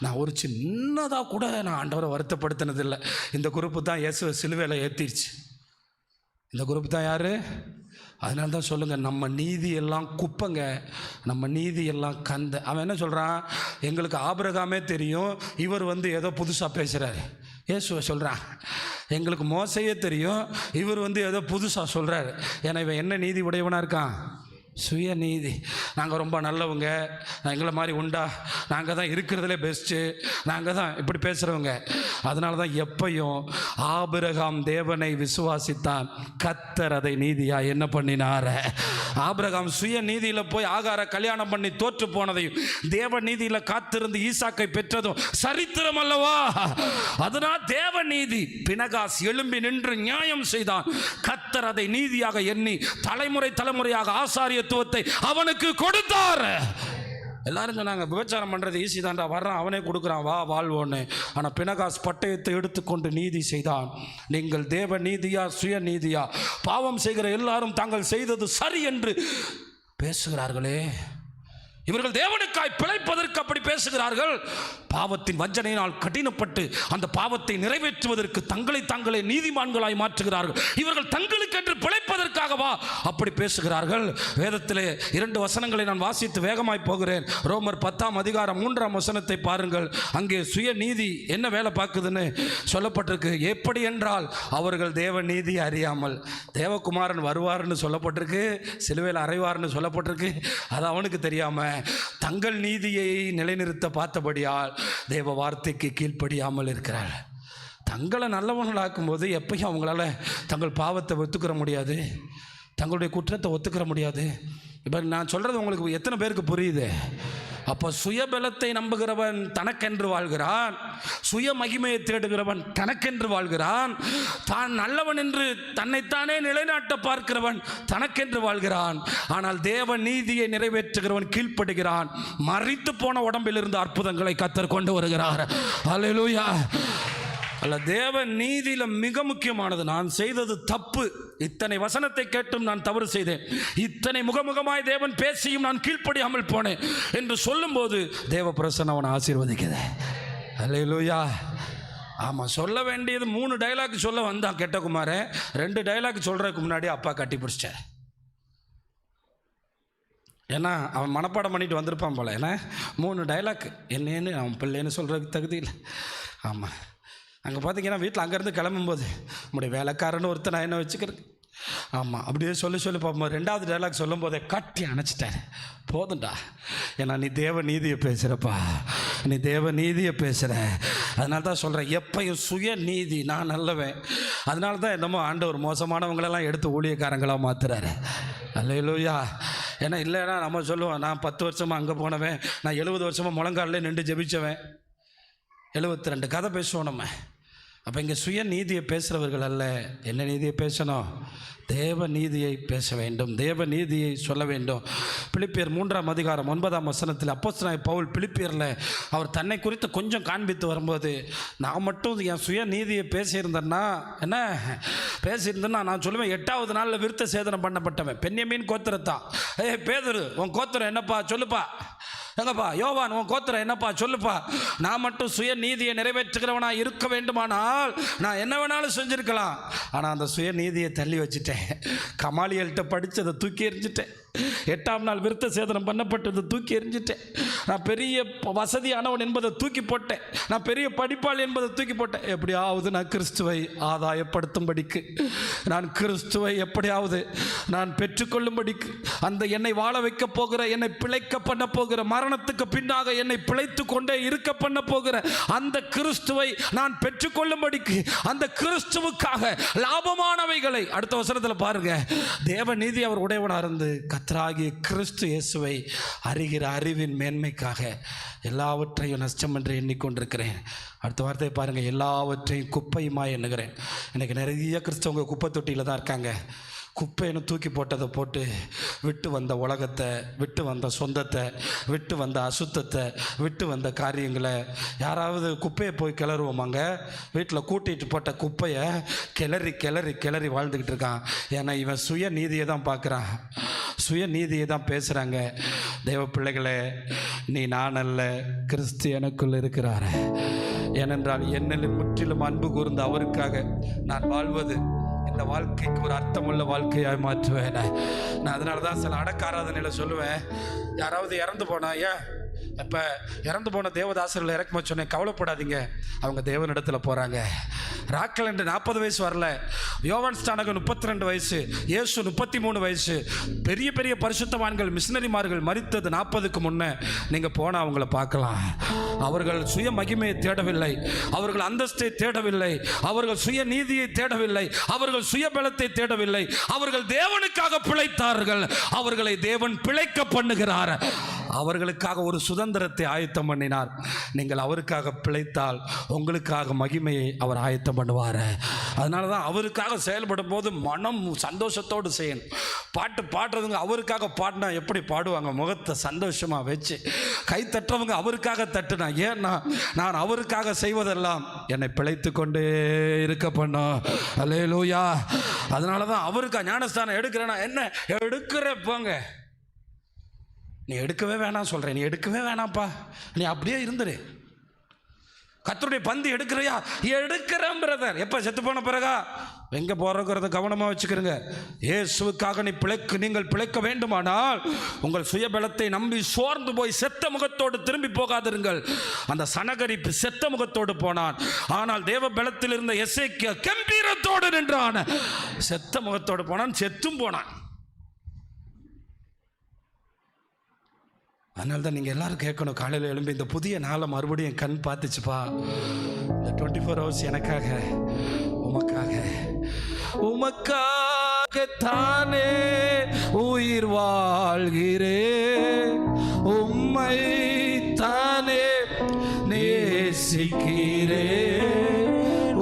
நான் ஒரு சின்னதாக கூட நான் ஆண்டவரை வருத்தப்படுத்தினதில்லை. இந்த குரூப்பு தான் இயேசுவை சிலுவையில் ஏற்றிருச்சு. இந்த குரூப் தான் யாரு? அதனால தான் சொல்லுங்கள், நம்ம நீதி எல்லாம் குப்பைங்க, நம்ம நீதி எல்லாம் கந்த. அவன் என்ன சொல்கிறான், எங்களுக்கு ஆபிரகாமே தெரியும், இவர் ஏதோ புதுசாக பேசுகிறாரு. இயேசுவை சொல்கிறான், எங்களுக்கு மோசையே தெரியும், இவர் ஏதோ புதுசாக சொல்கிறாரு. ஏன்னா இவன் என்ன நீதி உடையவனாக இருக்கான், சுயநீதி. நாங்கள் ரொம்ப நல்லவங்க, எங்களை மாதிரி உண்டா, நாங்கள் தான் இருக்கிறதுலே பெஸ்ட்டு, நாங்கள் தான் இப்படி பேசுகிறவங்க. அதனால தான் எப்பையும் ஆபிரகாம் தேவனை விசுவாசித்தான், கர்த்தர் அதை நீதியாக என்ன பண்ணினார். ஆபிரகாம் சுயநீதியில் போய் ஆகார கல்யாணம் பண்ணி தோற்று போனதையும் தேவ நீதியில் காத்திருந்து ஈசாக்கை பெற்றதும் சரித்திரம் அல்லவா. அதனால் தேவ நீதி. பினகாஸ் எழும்பி நின்று நியாயம் செய்தான், கர்த்தர் அதை நீதியாக எண்ணி தலைமுறை தலைமுறையாக ஆசாரிய அவனுக்கு கொடுத்தார். எல்லாரும் சொன்னாங்க, விபச்சாரம் பண்றது ஈஸி தான்டா, வர்றான் அவனே கொடுக்குறான், வா வாழ்வோன்னு. ஆனால் பினகாஸ் பட்டயத்தை எடுத்துக்கொண்டு நீதி செய்தான். நீங்கள் தேவ நீதியா சுய நீதியா? பாவம் செய்கிற எல்லாரும் தாங்கள் செய்தது சரி என்று பேசுகிறார்களே, இவர்கள் தேவனுக்காய் பிழைப்பதற்கு அப்படி பேசுகிறார்கள். பாவத்தின் வஞ்சனையினால் கடினப்பட்டு அந்த பாவத்தை நிறைவேற்றுவதற்கு தங்களை தாங்களே நீதிமான்களாய் மாற்றுகிறார்கள். இவர்கள் தங்களுக்கென்று பிழைப்பதற்காகவா அப்படி பேசுகிறார்கள்? வேதத்திலே 2 வசனங்களை நான் வாசித்து வேகமாய் போகிறேன். ரோமர் 10ஆம் அதிகாரம் 3ஆம் வசனத்தை பாருங்கள். அங்கே சுய நீதி என்ன வேலை பார்க்குதுன்னு சொல்லப்பட்டிருக்கு. எப்படி என்றால், அவர்கள் தேவ நீதி அறியாமல், தேவகுமாரன் வருவார்னு சொல்லப்பட்டிருக்கு, சிலுவையில் அறைவார்னு சொல்லப்பட்டிருக்கு, அது அவனுக்கு தெரியாம தங்கள் நீதியை நிலைநிறுத்த பார்த்தபடியால் தேவ வார்த்தைக்கு கீழ்ப்படியாமல் இருக்கிறார். தங்களை நல்லவங்களாக்கும் போது எப்பயும் அவங்களால தங்கள் பாவத்தை ஒத்துக்கிற முடியாது, தங்களுடைய குற்றத்தை ஒத்துக்கிற முடியாது. இப்போ நான் சொல்கிறது உங்களுக்கு எத்தனை பேருக்கு புரியுது? அப்போ சுயபலத்தை நம்புகிறவன் தனக்கென்று வாழ்கிறான், சுய மகிமையை தேடுகிறவன் தனக்கென்று வாழ்கிறான், தான் நல்லவன் என்று தன்னைத்தானே நிலைநாட்ட பார்க்கிறவன் தனக்கென்று வாழ்கிறான். ஆனால் தேவ நீதியை நிறைவேற்றுகிறவன் கீழ்ப்படுகிறான். மரித்து போன உடம்பிலிருந்து அற்புதங்களை கர்த்தர் கொண்டு வருகிறார். அல்லேலூயா. அல்ல, தேவ நீதியில மிக முக்கியமானது, நான் செய்தது தப்பு, இத்தனை வசனத்தை கேட்டும் நான் தவறு செய்தேன், இத்தனை முகமுகமாய் தேவன் பேசியும் நான் கீழ்ப்படியாமல் போனேன் என்று சொல்லும்போது தேவ பிரசன்னம் அவனை ஆசீர்வதிக்குது. அல்லேலூயா. ஆமாம், சொல்ல வேண்டியது 3 டைலாக் சொல்ல வந்தான் கெட்டகுமாரன். 2 டைலாக் சொல்றதுக்கு முன்னாடி அப்பா கட்டி பிடிச்சார். ஏன்னா அவன் மனப்பாடம் பண்ணிட்டு வந்திருப்பான் போல. ஏன்னா 3 டைலாக் என்னன்னு அவன் பிள்ளைன்னு சொல்றதுக்கு தகுதி இல்லை. ஆமாம், அங்கே பார்த்தீங்கன்னா வீட்டில் அங்கேருந்து கிளம்பும்போது நம்முடைய வேலைக்காரன்னு ஒருத்தர் நான் என்ன வச்சுக்கிறேன். ஆமாம், அப்படியே சொல்லி பார்க்கும்போது 2வது டைலாக் சொல்லும் போதே கட்டி அணைச்சிட்டாரு. போதுண்டா, ஏன்னா நீ தேவ நீதியை பேசுகிறப்பா, நீ தேவ நீதியை பேசுகிற. அதனால தான் சொல்கிறேன், எப்பயும் சுய நீதி, நான் நல்லவன். அதனால தான் என்னமோ ஆண்டவர் மோசமானவங்களெல்லாம் எடுத்து ஊழியக்காரங்களாக மாற்றுறாரு. அல்லேலூயா. ஏன்னா இல்லைன்னா நம்ம சொல்லுவோம், நான் 10 வருஷமாக அங்கே போனவன், நான் 70 வருஷமாக முழங்காலில் நின்று ஜெபிச்சவன், 72 கதை பேசுவோம் நம்ம. அப்போ இங்கே சுய நீதியை பேசுகிறவர்கள் அல்ல, என்ன நீதியை பேசணும்? தேவ நீதியை பேச வேண்டும், தேவ நீதியை சொல்ல வேண்டும். பிலிப்பியர் 3ஆம் அதிகாரம் 9ஆம் வசனத்தில் அப்போஸ்தலனாகிய பவுல் பிலிப்பியரில் அவர் தன்னை குறித்து கொஞ்சம் காண்பித்து வரும்போது, நான் மட்டும் என் சுய நீதியை பேசியிருந்தேன்னா என்ன பேசியிருந்தேன்னா நான் சொல்லுவேன், 8வது நாளில் விருத்த சேதனம் பண்ணப்பட்டவன் பென்யமீன் கோத்திரத்தான். பேதுரு, உன் கோத்திரம் என்னப்பா சொல்லுப்பா. எங்கப்பா யோவான், உன் கோத்திரம் என்னப்பா சொல்லுப்பா. நான் மட்டும் சுய நீதியை நிறைவேற்றுகிறவனா இருக்க வேண்டுமானால் நான் என்ன வேணாலும் செஞ்சுருக்கலாம். ஆனால் அந்த சுய நீதியை தள்ளி வச்சுட்டேன். கமாலியல்கிட்ட படித்ததை தூக்கி எறிஞ்சிட்டேன். 8ஆம் நாள் விருத்த சேதனம் பண்ணப்பட்டதை தூக்கி எறிஞ்சிட்டேன். நான் பெரிய வசதியானவன் என்பதை தூக்கி போட்டேன். நான் பெரிய படிப்பாளி என்பதை தூக்கி போட்டேன். எப்படியாவது நான் கிறிஸ்துவை ஆதாயப்படுத்தும்படிக்கு, நான் கிறிஸ்துவை எப்படியாவது நான் பெற்றுக்கொள்ளும்படிக்கு, அந்த என்னை வாழ வைக்க போகிற, என்னை பிழைக்க பண்ண போகிற, மரணத்துக்கு பின்னாக என்னை பிழைத்து கொண்டே இருக்க பண்ண போகிற அந்த கிறிஸ்துவை நான் பெற்றுக்கொள்ளும்படிக்கு, அந்த கிறிஸ்துவுக்காக லாபமானவைகளை, அடுத்த வசனத்தில் பாருங்க, தேவ நீதி அவர் உடையவனாக இருந்து கர்த்தராகிய கிறிஸ்து இயேசுவை அறிகிற அறிவின் மேன்மைக்காக எல்லாவற்றையும் நஷ்டம் என்று எண்ணிக்கொண்டிருக்கிறேன். அடுத்த வார்த்தையை பாருங்கள், எல்லாவற்றையும் குப்பையுமாய் எண்ணுகிறேன். எனக்கு நிறைய கிறிஸ்தவங்க குப்பை தொட்டியில் தான் இருக்காங்க. குப்பைன்னு தூக்கி போட்டதை போட்டு விட்டு வந்த உலகத்தை, விட்டு வந்த சொந்தத்தை, விட்டு வந்த அசுத்தத்தை, விட்டு வந்த காரியங்களை, யாராவது குப்பையை போய் கிளறுவோமாங்க? வீட்டில் கூட்டிகிட்டு போட்ட குப்பையை கிளறி கிளறி கிளறி வாழ்ந்துக்கிட்டு இருக்கான். ஏன்னா இவன் சுய நீதியை தான் பார்க்குறான், சுய நீதியை தான் பேசுகிறாங்க. தேவ பிள்ளைகளே, நீ நான் அல்ல, கிறிஸ்து எனக்குள் இருக்கிறார். ஏனென்றால் என்னில் முற்றிலும் அன்பு கூர்ந்து அவருக்காக நான் வாழ்வது இந்த வாழ்க்கைக்கு ஒரு அர்த்தமுள்ள வாழ்க்கையாய் மாற்றுவேன். நான் அதனால தான் சில அடக்க ஆராதனையில் சொல்லுவேன், யாராவது இறந்து போனா, ஏன் இப்போ இறந்து போன தேவதாசர்கள் இறக்குமா சொன்னேன், கவலைப்படாதீங்க, அவங்க தேவனிடத்தில் போகிறாங்க. ராக்கல் என்று 40 வயசு வரல, யோவான் ஸ்நானகன் 32 வயசு, இயேசு 33 வயசு. பெரிய பெரிய பரிசுத்தவான்கள் மிஷினரிமார்கள் மரித்தது 40க்கு முன்னே. நீங்கள் போனால் அவங்கள பார்க்கலாம். அவர்கள் சுய மகிமையை தேடவில்லை, அவர்கள் அந்தஸ்தை தேடவில்லை, அவர்கள் சுய நீதியை தேடவில்லை, அவர்கள் சுய பலத்தை தேடவில்லை, அவர்கள் தேவனுக்காக பிழைத்தார்கள். அவர்களை தேவன் பிழைக்க பண்ணுகிறார். அவர்களுக்காக ஒரு சுதந்திரத்தை ஆயத்தம் பண்ணினார். நீங்கள் அவருக்காக பிழைத்தால் உங்களுக்காக மகிமையை அவர் ஆயத்தம் பண்ணுவார். அதனால தான் அவருக்காக செயல்படும் போது மனம் சந்தோஷத்தோடு செய்யணும். பாட்டு பாடுறதுங்க அவருக்காக பாடினா எப்படி பாடுவாங்க? முகத்தை சந்தோஷமாக வச்சு கை தட்டுறவங்க அவருக்காக தட்டுனா. ஏன்னா நான் அவருக்காக செய்வதெல்லாம் என்னை பிழைத்து கொண்டே இருக்க பண்ணும். அல்லேலூயா. அதனால தான் அவருக்காக ஞானஸ்தானம் எடுக்கிறேன்னா, என்ன எடுக்கிற போங்க, நீ எடுக்கவே வேணாம் சொல்கிறேன், நீ எடுக்கவே வேணாம்ப்பா, நீ அப்படியே இருந்துரு. கர்த்தருடைய பந்து எடுக்கிறையா? எடுக்கிறேன் பிரதர். எப்போ செத்து போன பிறகா? எங்கே போகிறத கவனமாக வச்சுக்கிறங்க. இயேசுவுக்காக நீங்கள் பிழைக்க வேண்டுமானால் உங்கள் சுயபலத்தை நம்பி சோர்ந்து போய் செத்த முகத்தோடு திரும்பி போகாதிருங்கள். அந்த சனகரிப்பு செத்த முகத்தோடு போனான். ஆனால் தேவ பலத்தில் இருந்த எசேக்கியா கம்பீரத்தோடு நின்றான். செத்த முகத்தோடு போனான், செத்தும் போனான். அதனால தான் நீங்கள் எல்லோரும் கேட்கணும், காலையில் எழும்பி இந்த புதிய நாளை மறுபடியும் கண் பார்த்துச்சுப்பா, இந்த 24 hours எனக்காக, உமக்காக, உமக்காகத்தானே உயிர் வாழ்கிறே, உம்மை தானே நேசிக்கிறே,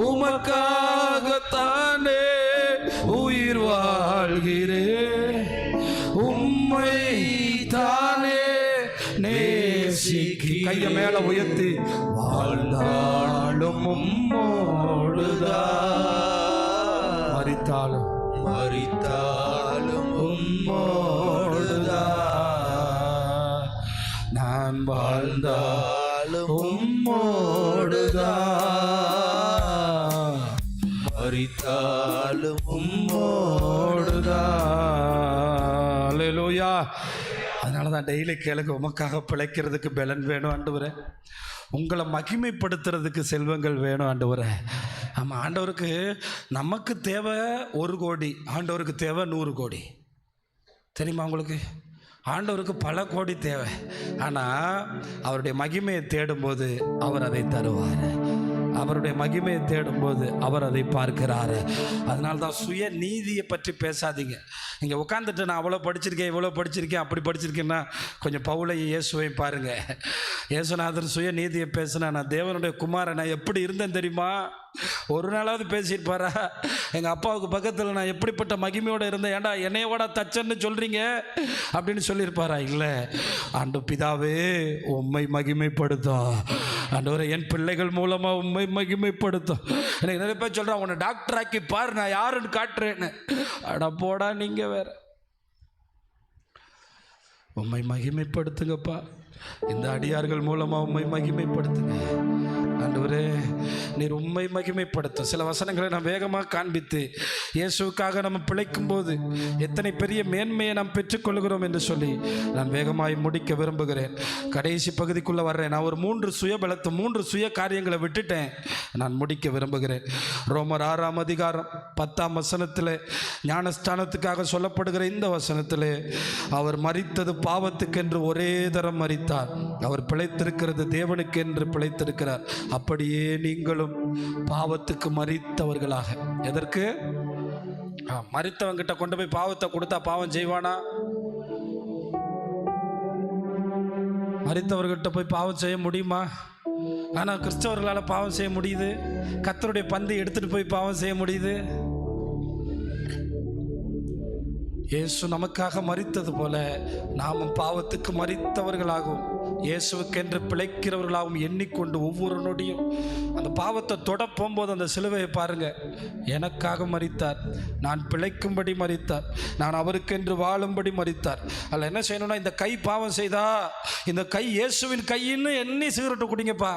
உமக்காகத்தானே உயிர் வாழ்கிறே, உம்மை தானே நேசிக்கி. கையை மேல உயர்த்தி, வாழ்ந்தாலும் உம்மோடுதான், மரித்தாலும் உம்மோடுதான், நான் வாழ்ந்தாலும் உம்மோடுதான், மரித்தாலும் உம்மோடுதான். அல்லேலூயா. அதனால தான் டெய்லி கேளுங்க, உமக்காக பிழைக்கிறதுக்கு பலன் வேணும் ஆண்டவரே, உங்களை மகிமைப்படுத்துறதுக்கு செல்வங்கள் வேணும் ஆண்டவரே. ஆமாம், ஆண்டவருக்கு நமக்கு தேவை 1 கோடி, ஆண்டவருக்கு தேவை 100 கோடி. தெரியுமா உங்களுக்கு? ஆண்டவருக்கு பல கோடி தேவை. ஆனால் அவருடைய மகிமையை தேடும்போது அவர் அதை தருவார். அவருடைய மகிமையை தேடும்போது அவர் அதை பார்க்கிறார். அதனால தான் சுய நீதியை பற்றி பேசாதீங்க. இங்கே உட்காந்துட்டு நான் அவ்வளோ படிச்சிருக்கேன், இவ்வளோ படிச்சிருக்கேன், அப்படி படிச்சிருக்கேன்னா கொஞ்சம் பவுலையும் இயேசுவையும் பாருங்கள். இயேசுநாதர் சுய நீதியை பேசினா, நான் தேவனுடைய குமாரன், நான் எப்படி இருந்தேன் தெரியுமா? ஒரு நாளாவது பேசியிருப்பாரா? எங்கள் அப்பாவுக்கு பக்கத்தில் நான் எப்படிப்பட்ட மகிமையோடு இருந்தேன், ஏன்டா என்னையோட தச்சன்னு சொல்கிறீங்க அப்படின்னு சொல்லியிருப்பாரா? இல்லை. ஆண்டு பிதாவே உம்மை மகிமைப்படுத்தும் ஆண்டவரே, என் பிள்ளைகள் மூலமாக உம்மை மகிமைப்படுத்தும். எனக்கு நிறைய பேர் சொல்கிறான், உன்னை டாக்டர் ஆக்கி பாரு, நான் யாருன்னு காட்டுறேன்னு. அட போடா, நீங்கள் வேற. உம்மை மகிமைப்படுத்துங்கப்பா, இந்த அடியார்கள் மூலமாக உம்மை மகிமைப்படுத்துங்க ஆண்டவரே. நீர் உம்மை மகிமைப்படுத்தும். சில வசனங்களை நாம் வேகமாக காண்பித்து இயேசுக்காக நம்ம பிழைக்கும் போது எத்தனை பெரிய மேன்மையை நாம் பெற்றுக்கொள்கிறோம் என்று சொல்லி நான் வேகமாய் முடிக்க விரும்புகிறேன். கடைசி பகுதிக்குள்ளே வர்றேன். நான் ஒரு 3 சுயபலத்தை 3 சுய காரியங்களை விட்டுட்டேன், நான் முடிக்க விரும்புகிறேன். ரோமர் 6ஆம் அதிகாரம் 10ஆம் வசனத்தில் ஞானஸ்தானத்துக்காக சொல்லப்படுகிற இந்த வசனத்தில், அவர் மரித்தது பாவத்துக்கென்று ஒரே தரம் மரித்தார், அவர் பிழைத்திருக்கிறது தேவனுக்கென்று பிழைத்திருக்கிறார். அப்படியே நீங்களும் பாவத்துக்கு மரித்தவர்களாக. எதற்கு? மரித்தவங்கிட்ட கொண்டு போய் பாவத்தை கொடுத்தா பாவம் செய்வானா? மரித்தவர்கிட்ட போய் பாவம் செய்ய முடியுமா? ஆனால் கிறிஸ்தவர்களால் பாவம் செய்ய முடியுது. கர்த்தருடைய பந்தை எடுத்துட்டு போய் பாவம் செய்ய முடியுது. இயேசு நமக்காக மரித்தது போல நாமும் பாவத்துக்கு மரித்தவர்களாகவும் இயேசுவுக்கென்று பிழைக்கிறவர்களாகவும் எண்ணிக்கொண்டு ஒவ்வொரு நொடியும் அந்த பாவத்தை தொட போகும்போது அந்த சிலுவையை பாருங்க. எனக்காக மரித்தார், நான் பிழைக்கும்படி மரித்தார், நான் அவருக்கென்று வாழும்படி மரித்தார். அதில் என்ன செய்யணும்னா, இந்த கை பாவம் செய்தா இந்த கை இயேசுவின் கையின்னு எண்ணி சிகரெட்டு குடிங்கப்பா.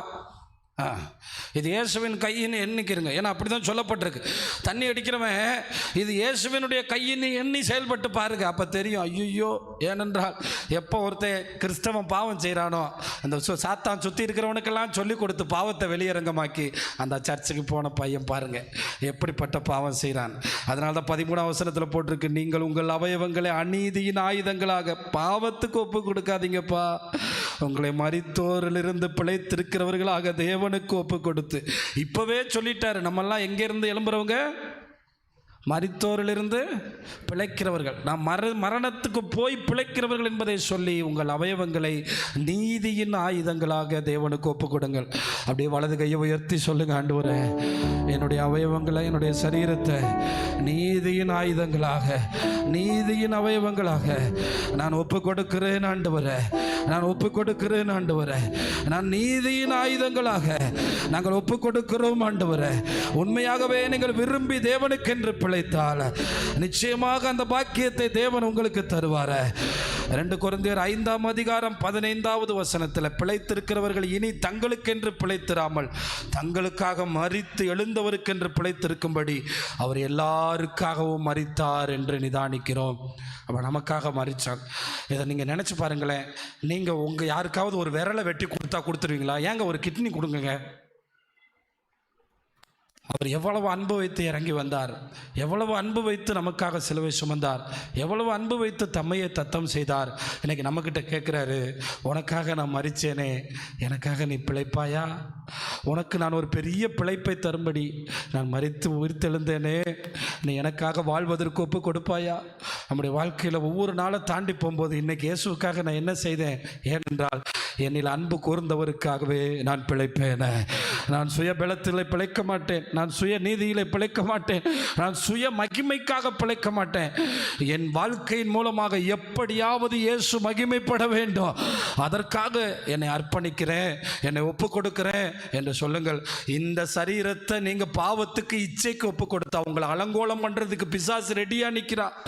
இது இயேசுவின் கையின்னு எண்ணிக்கிறங்க. ஏன்னா அப்படி தான் சொல்லப்பட்டிருக்கு. தண்ணி அடிக்கிறவன் இது இயேசுவினுடைய கையின்னு எண்ணி செயல்பட்டு பாருங்க, அப்போ தெரியும். ஐயோ, ஏனென்றால் எப்போ ஒருத்தன் கிறிஸ்தவன் பாவம் செய்கிறானோ அந்த சாத்தான் சுற்றி இருக்கிறவனுக்கெல்லாம் சொல்லி கொடுத்து பாவத்தை வெளியரங்கமாக்கி அந்த சர்ச்சுக்கு போன பையன் பாருங்க எப்படிப்பட்ட பாவம் செய்கிறான். அதனால தான் 13ஆம் வசனத்தில் போட்டிருக்கு, நீங்கள் உங்கள் அவயவங்களை அநீதியின் ஆயுதங்களாக பாவத்துக்கு ஒப்பு கொடுக்காதீங்கப்பா, உங்களை மரித்தோரிலிருந்து பிழைத்திருக்கிறவர்களாக தேவனுக்கு ஒப்பு கொடுத்து. இப்பவே சொல்லிட்டாரு, நம்மெல்லாம் எங்கேருந்து எழும்புறவங்க? மரித்தோரிலிருந்து பிழைக்கிறவர்கள். நாம் மரணத்துக்கு போய் பிழைக்கிறவர்கள் என்பதை சொல்லி உங்கள் அவயவங்களை நீதியின் ஆயுதங்களாக தேவனுக்கு ஒப்பு கொடுங்கள். அப்படியே வலது கையை உயர்த்தி சொல்லுங்க, ஆண்டவரே என்னுடைய அவயவங்களை, என்னுடைய சரீரத்தை நீதியின் ஆயுதங்களாக, நீதியின் அவயவங்களாக நான் ஒப்பு கொடுக்கிறேன் ஆண்டவரே, நான் ஒப்பு கொடுக்கிறேன் ஆண்டவரே, நான் நீதியின் ஆயுதங்களாக நாங்கள் ஒப்பு கொடுக்கிறோம் ஆண்டவரே. உண்மையாகவே நீங்கள் விரும்பி தேவனுக்கென்று பிழைத்தால் நிச்சயமாக அந்த பாக்கியத்தை தேவன் உங்களுக்கு தருவார். 2 கொரிந்தியர் 5ஆம் அதிகாரம் 15வது வசனத்தில், பிழைத்திருக்கிறவர்கள் இனி தங்களுக்கென்று பிழைத்திராமல் தங்களுக்காக மரித்து எழுந்தவருக்கென்று பிழைத்திருக்கும்படி அவர் எல்லாருக்காகவும் மரித்தார் என்று நிதானிக்கிறோம். அப்போ நமக்காக மரித்தார். இதை நீங்கள் நினச்சி பாருங்களேன். நீங்கள் உங்கள் யாருக்காவது ஒரு விரலை வெட்டி கொடுத்தா கொடுத்துருவீங்களா? ஏங்க ஒரு கிட்னி கொடுங்க. அவர் எவ்வளவு அன்பு வைத்து இறங்கி வந்தார், எவ்வளவு அன்பு வைத்து நமக்காக சிலுவை சுமந்தார், எவ்வளவு அன்பு வைத்து தம்மையை தத்தம் செய்தார். இன்னைக்கு நம்மக்கிட்ட கேட்குறாரு, உனக்காக நான் மரித்தேனே, எனக்காக நீ பிழைப்பாயா? உனக்கு நான் ஒரு பெரிய பிழைப்பை தரும்படி நான் மரித்து உயிர்த்தெழுந்தேனே, நீ எனக்காக வாழ்வதற்கு ஒப்பு கொடுப்பாயா? நம்முடைய வாழ்க்கையில் ஒவ்வொரு நாளும் தாண்டி போகும்போது இன்றைக்கி இயேசுக்காக நான் என்ன செய்தேன்? ஏனென்றால் என்னில் அன்பு கூர்ந்தவருக்காகவே நான் பிழைப்பேன். நான் சுய பலத்தில் பிழைக்க மாட்டேன், நான் சுய நீதியிலே பிழைக்க மாட்டேன், நான் சுய மகிமைக்காக பிழைக்க மாட்டேன். என் வாழ்க்கையின் மூலமாக எப்படியாவது இயேசு மகிமைப்பட வேண்டும், அதற்காக என்னை அர்ப்பணிக்கிறேன், என்னை ஒப்பு கொடுக்கிறேன் என்று சொல்லுங்கள். இந்த சரீரத்தை நீங்கள் பாவத்துக்கு இச்சைக்கு ஒப்பு கொடுத்தா உங்களை அலங்கோலம் பண்ணுறதுக்கு பிசாசு ரெடியாக நிற்கிறான்,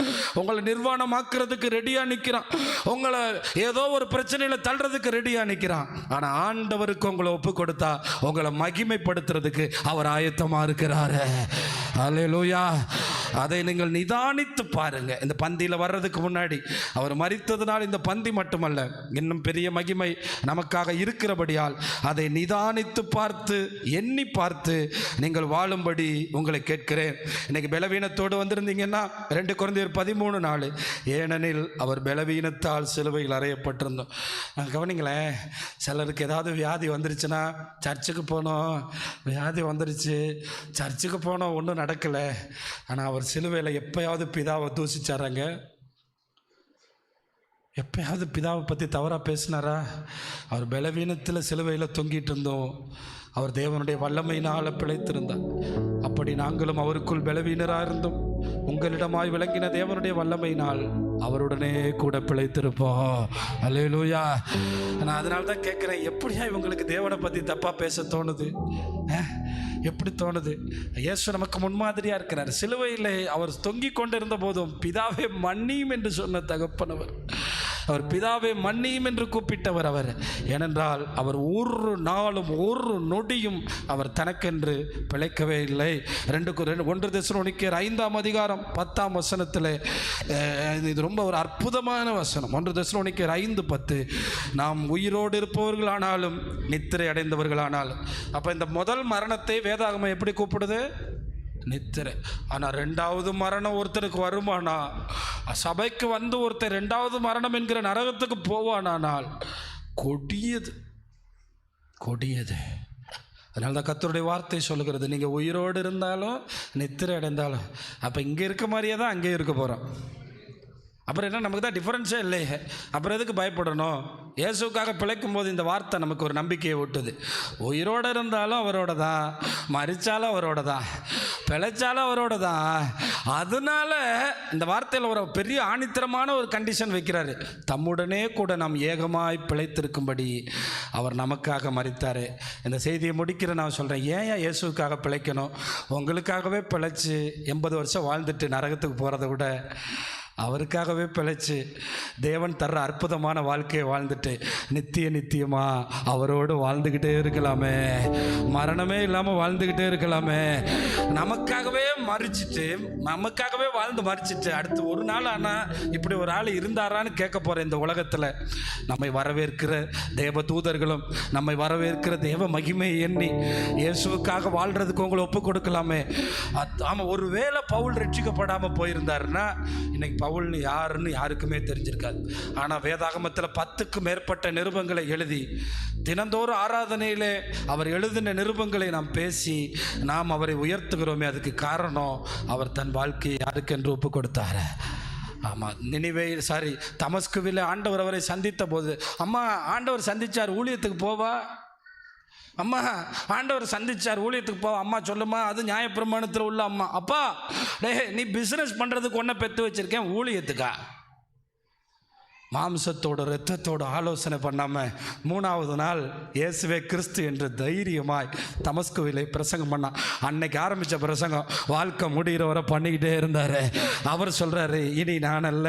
உங்களை நிர்வாணமாக்குறதுக்கு ரெடியாக நிற்கிறான், உங்களை ஏதோ ஒரு பிரச்சனையில் தள்ளுறதுக்கு ரெடியாக நிற்கிறான். ஆனால் ஆண்டவருக்கு உங்களை ஒப்பு கொடுத்தா உங்களை மகிமைப்படுத்துறதுக்கு அவர் ஆயத்தமாக இருக்கிறாரு. அல்லேலூயா. அதை நீங்கள் நிதானித்து பாருங்க. இந்த பந்தியில் வர்றதுக்கு முன்னாடி அவர் மரித்ததுனால் இந்த பந்தி மட்டுமல்ல, இன்னும் பெரிய மகிமை நமக்காக இருக்கிறபடியால் அதை நிதானித்து பார்த்து எண்ணி பார்த்து நீங்கள் வாழும்படி உங்களை கேட்கிறேன். இன்னைக்கு பலவீனத்தோடு வந்திருந்தீங்கன்னா 2 கொரிந்தியர் 13:4, ஏனெனில் அவர் பலவீனத்தால் சிலுவையில் அறையப்பட்டிருந்தோம். கவனிங்களேன், சிலருக்கு ஏதாவது வியாதி வந்துருச்சுன்னா, சர்ச்சுக்கு போனோம், வியாதி வந்துருச்சு, சர்ச்சுக்கு போனோம், ஒன்றும் நடக்கலை. ஆனால் அவர் சிலுவையில் எப்பயாவது பிதாவை தூசிச்சாராங்க? எப்பயாவது பிதாவை பற்றி தவறாக பேசினாரா? அவர் பலவீனத்தில் சிலுவையில் தொங்கிட்டு இருந்தோம், அவர் தேவனுடைய வல்லமையினால் பிழைத்திருந்தார். அப்படி நாங்களும் அவருக்குள் பலவீனராக இருந்தோம், உங்களிடமாய் விளங்கின தேவனுடைய வல்லமையினால் அவருடனே கூட பிழைத்திருப்போம். அல்லேலூயா. நான் அதனால தான் கேட்குறேன், எப்படியா இவங்களுக்கு தேவனை பற்றி தப்பாக பேச தோணுது? எப்படி தோணுது? இயேசு நமக்கு முன்மாதிரியாக இருக்கிறார். சிலுவையில் அவர் தொங்கிக் கொண்டிருந்த போதும் பிதாவே மன்னியும் என்று சொன்ன தகப்பனவர், அவர் பிதாவே மன்னியும் என்று கூப்பிட்டவர் அவர். ஏனென்றால் அவர் ஒரு நாளும் ஒரு நொடியும் அவர் தனக்கென்று பிழைக்கவே இல்லை. 1 தெசலோனிக்கேயர் 5ஆம் அதிகாரம் 10ஆம் வசனத்தில் இது ரொம்ப ஒரு அற்புதமான வசனம். 1 தெசலோனிக்கேயர் 5:10, நாம் உயிரோடு இருப்பவர்களானாலும் நித்திரை அடைந்தவர்களானாலும். அப்போ இந்த முதல் மரணத்தை வேதாகமம் எப்படி கூப்பிடுது? நித்திரை. ஆனால் 2வது மரணம் ஒருத்தருக்கு வருமானா, சபைக்கு வந்து ஒருத்தர் 2வது மரணம் என்கிற நரகத்துக்கு போவானால் கொடியது, கொடியது. அதனால தான் கர்த்தருடைய வார்த்தை சொல்லுகிறது, நீங்கள் உயிரோடு இருந்தாலும் நித்திரை அடைந்தாலும். அப்போ இங்கே இருக்க மாதிரியே தான் அங்கேயும் இருக்க போகிறோம். அப்புறம் என்ன, நமக்கு தான் டிஃபரன்ஸே இல்லையே, அப்புறம் எதுக்கு பயப்படணும்? இயேசுக்காக பிழைக்கும் போது இந்த வார்த்தை நமக்கு ஒரு நம்பிக்கையை ஊட்டுது. உயிரோடு இருந்தாலும் அவரோட தான், மரித்தாலும் அவரோட தான், பிழைச்சாலும் அவரோட தான். அதனால இந்த வார்த்தையில் ஒரு பெரிய ஆணித்தரமான ஒரு கண்டிஷன் வைக்கிறாரு, தம்முடனே கூட நாம் ஏகமாய் பிழைத்திருக்கும்படி அவர் நமக்காக மரித்தார். இந்த செய்தியை முடிக்கிற நான் சொல்கிறேன், ஏன் இயேசுக்காக பிழைக்கணும்? உங்களுக்காகவே பிழைச்சி 80 வருஷம் வாழ்ந்துட்டு நரகத்துக்கு போகிறத விட அவருக்காகவே பிழைச்சி தேவன் தர்ற அற்புதமான வாழ்க்கையை வாழ்ந்துட்டு நித்தியமா அவரோடு வாழ்ந்துக்கிட்டே இருக்கலாமே, மரணமே இல்லாமல் வாழ்ந்துக்கிட்டே இருக்கலாமே. நமக்காகவே நமக்காகவே வாழ்ந்து மறிச்சிட்டு அடுத்து ஒரு நாள் ஆனால் இப்படி ஒரு ஆள் இருந்தாரான்னு கேட்க போகிற இந்த உலகத்தில் நம்மை வரவேற்கிற தேவ தூதர்களும் நம்மை வரவேற்கிற தேவ மகிமையை எண்ணி இயேசுவுக்காக வாழ்கிறதுக்கு உங்களை ஒப்பு கொடுக்கலாமே. ஆமாம், ஒரு வேளை பவுல் ரட்சிக்கப்படாமல் போயிருந்தாருன்னா இன்னைக்கு பவுல் யாருன்னு யாருக்குமே தெரிஞ்சிருக்காது. ஆனால் வேதாகமத்தில் 10க்கும் மேற்பட்ட நிருபங்களை எழுதி தினந்தோறும் ஆராதனையிலே அவர் எழுதின நிருபங்களை நாம் பேசி நாம் அவரை உயர்த்துகிறோமே, அதுக்கு காரணம் அவர் தன் வாழ்க்கையை யாருக்கென்று ஒப்பு கொடுத்தார். ஆமாம், தமஸ்குவில் ஆண்டவர் அவரை சந்தித்த போது, அம்மா ஆண்டவர் சந்திச்சார் ஊழியத்துக்கு போவா, அம்மா ஆண்டவர் சந்திச்சார் ஊழியத்துக்கு போவா, அம்மா சொல்லுமா, அது நியாயப்பிரமாணத்தில் உள்ள அம்மா. அப்பா நீ பிஸ்னஸ் பண்ணுறதுக்கு ஒன்றை பெற்று வச்சிருக்கேன், ஊழியத்துக்கா? மாம்சத்தோட இரத்தத்தோட ஆலோசனை பண்ணாமல் 3வது நாள் இயேசுவே கிறிஸ்து என்று தைரியமாய் தமஸ்குவிலே பிரசங்கம் பண்ணான். அன்னைக்கு ஆரம்பித்த பிரசங்கம் வாழ்க்கை முடிகிற வரை பண்ணிக்கிட்டே இருந்தார். அவர் சொல்கிறாரு, இனி நான் அல்ல,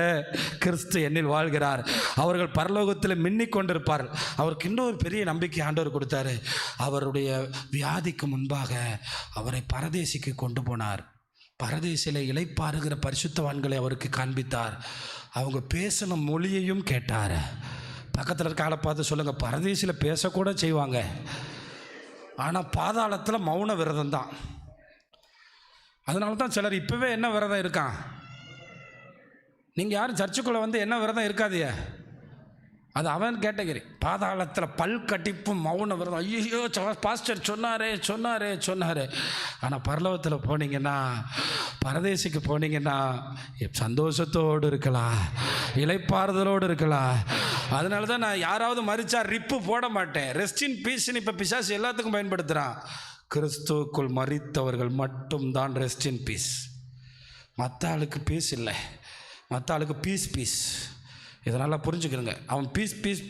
கிறிஸ்து என்னில் வாழ்கிறார். அவர்கள் பரலோகத்தில் மின்னிக் கொண்டிருப்பார். அவருக்கு இன்னொரு பெரிய நம்பிக்கை ஆண்டவர் கொடுத்தாரு. அவருடைய வியாதிக்கு முன்பாக அவரை பரதேசிக்கு கொண்டு போனார். பரதேசில இளைப்பாறுகிற பரிசுத்தவான்களை அவருக்கு காண்பித்தார். அவங்க பேசின மொழியையும் கேட்டார். பக்கத்தில் இருக்க ஆளை பார்த்து சொல்லுங்கள், பரதேசில் பேசக்கூட செய்வாங்க, ஆனால் பாதாளத்தில் மௌன விரதம் தான். அதனால தான் சிலர் இப்போவே என்ன விரதம் இருக்கான். நீங்கள் யாரும் சர்ச்சுக்குள்ளே வந்து என்ன விரதம் இருக்காதிய, அது அவன் கேட்டகரி. பாதாளத்தில் பல் கட்டிப்பும் மௌன விரதம். ஐயோ பாஸ்டர் சொன்னாரே. ஆனால் பரலோகத்தில் போனீங்கன்னா, பரதேசிக்கு போனீங்கன்னா சந்தோஷத்தோடு இருக்கலாம், இளைப்பாறுதலோடு இருக்கலாம். அதனால தான் நான் யாராவது மறிச்சா ரிப்பு போட மாட்டேன். ரெஸ்ட் இன் பீஸ்ன்னு இப்போ பிசாசு எல்லாத்துக்கும் பயன்படுத்துகிறான். கிறிஸ்துவுக்குள் மறித்தவர்கள் மட்டும்தான் ரெஸ்ட் இன் பீஸ். மற்ற ஆளுக்கு பீஸ் இல்லை, மற்ற ஆளுக்கு பீஸ். இதனால் புரிஞ்சுக்கிறங்க. அவன்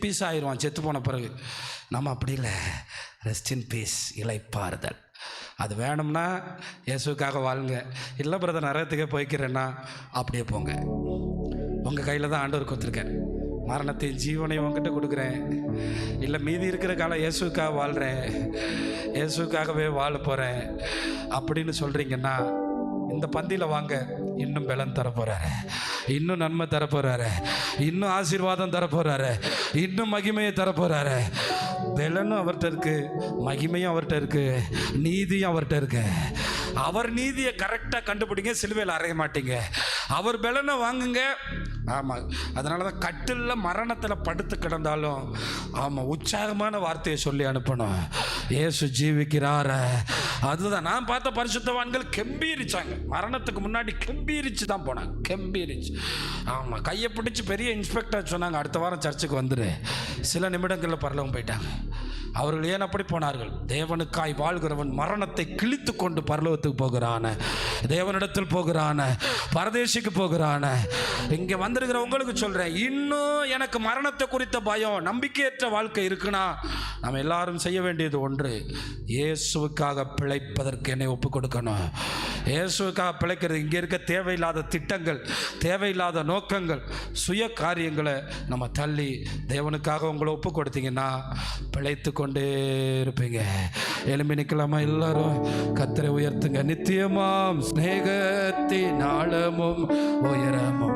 பீஸ் ஆயிடுவான் செத்து போன பிறகு. நம்ம அப்படி இல்லை, ரெஸ்ட் இன் பீஸ், இளைப்பாறுதல். அது வேணும்னா இயேசுக்காக வாழுங்க. இல்லை பிரதர் நரகத்துக்கே போய்க்கிறேன்னா அப்படியே போங்க. உங்கள் கையில் தான் ஆண்டவர் கொடுத்துருக்கேன். மரணத்தையும் ஜீவனையும் உங்ககிட்ட கொடுக்குறேன். இல்லை மீதி இருக்கிற காலம் இயேசுக்காக வாழ்கிறேன், இயேசுக்காகவே வாழ போகிறேன் அப்படின்னு சொல்கிறீங்கன்னா இந்த பந்தியில் வாங்க. இன்னும் பலன் தரப்போறாரு, இன்னும் நன்மை தரப்போறாரு, இன்னும் ஆசீர்வாதம் தரப்போறாரு, இன்னும் மகிமையை தரப்போறாரு. பலனும் அவர்கிட்ட இருக்கு, மகிமையும் அவர்கிட்ட இருக்கு, நீதியும் அவர்கிட்ட இருக்கு. அவர் நீதியை கரெக்டாக கண்டுபிடிங்க, சிலுவையில் அறைய மாட்டீங்க. அவர் பலனை வாங்குங்க. ஆமாம், அதனால தான் கட்டில் மரணத்தில் படுத்து கிடந்தாலும் ஆமாம் உற்சாகமான வார்த்தையை சொல்லி அனுப்பணும். இயேசு ஜீவிக்கிறார. அதுதான் நான் பார்த்த பரிசுத்தவான்கள் கெம்பீரிச்சாங்க. மரணத்துக்கு முன்னாடி கெம்பீரிச்சு தான் போனாங்க, கெம்பீரிச்சு. ஆமாம், கையை பிடிச்சி பெரிய இன்ஸ்பெக்டர் சொன்னாங்க, அடுத்த வாரம் சர்ச்சுக்கு வந்துடு. சில நிமிடங்களில் பரலோகம் போயிட்டாங்க. அவர்கள் ஏன் அப்படி போனார்கள்? தேவனுக்காய் வாழ்கிறவன் மரணத்தை கிழித்து கொண்டு பரலோகத்துக்கு போகிறான, தேவனிடத்தில் போகிறான, பரதேசிக்கு போகிறான. இங்கே வந்திருக்கிற உங்களுக்கு சொல்கிறேன், இன்னும் எனக்கு மரணத்தை குறித்த பயம், நம்பிக்கையற்ற வாழ்க்கை இருக்குன்னா நம்ம எல்லாரும் செய்ய வேண்டியது ஒன்று, இயேசுவுக்காக பிழைப்பதற்கு என்னை ஒப்பு கொடுக்கணும். இயேசுவுக்காக பிழைக்கிறது. இங்கே இருக்க தேவையில்லாத திட்டங்கள், தேவையில்லாத நோக்கங்கள், சுய காரியங்களை நம்ம தள்ளி தேவனுக்காக உங்களை ஒப்பு கொடுத்தீங்கன்னா பிழைத்து கொண்டே இருப்பீங்க. எழும்பி நிற்கலாமா? எல்லாரும் கர்த்தரை உயர்த்துங்க. நித்தியமாம் ஸ்நேகத்தின் ஆழமும் உயரமும்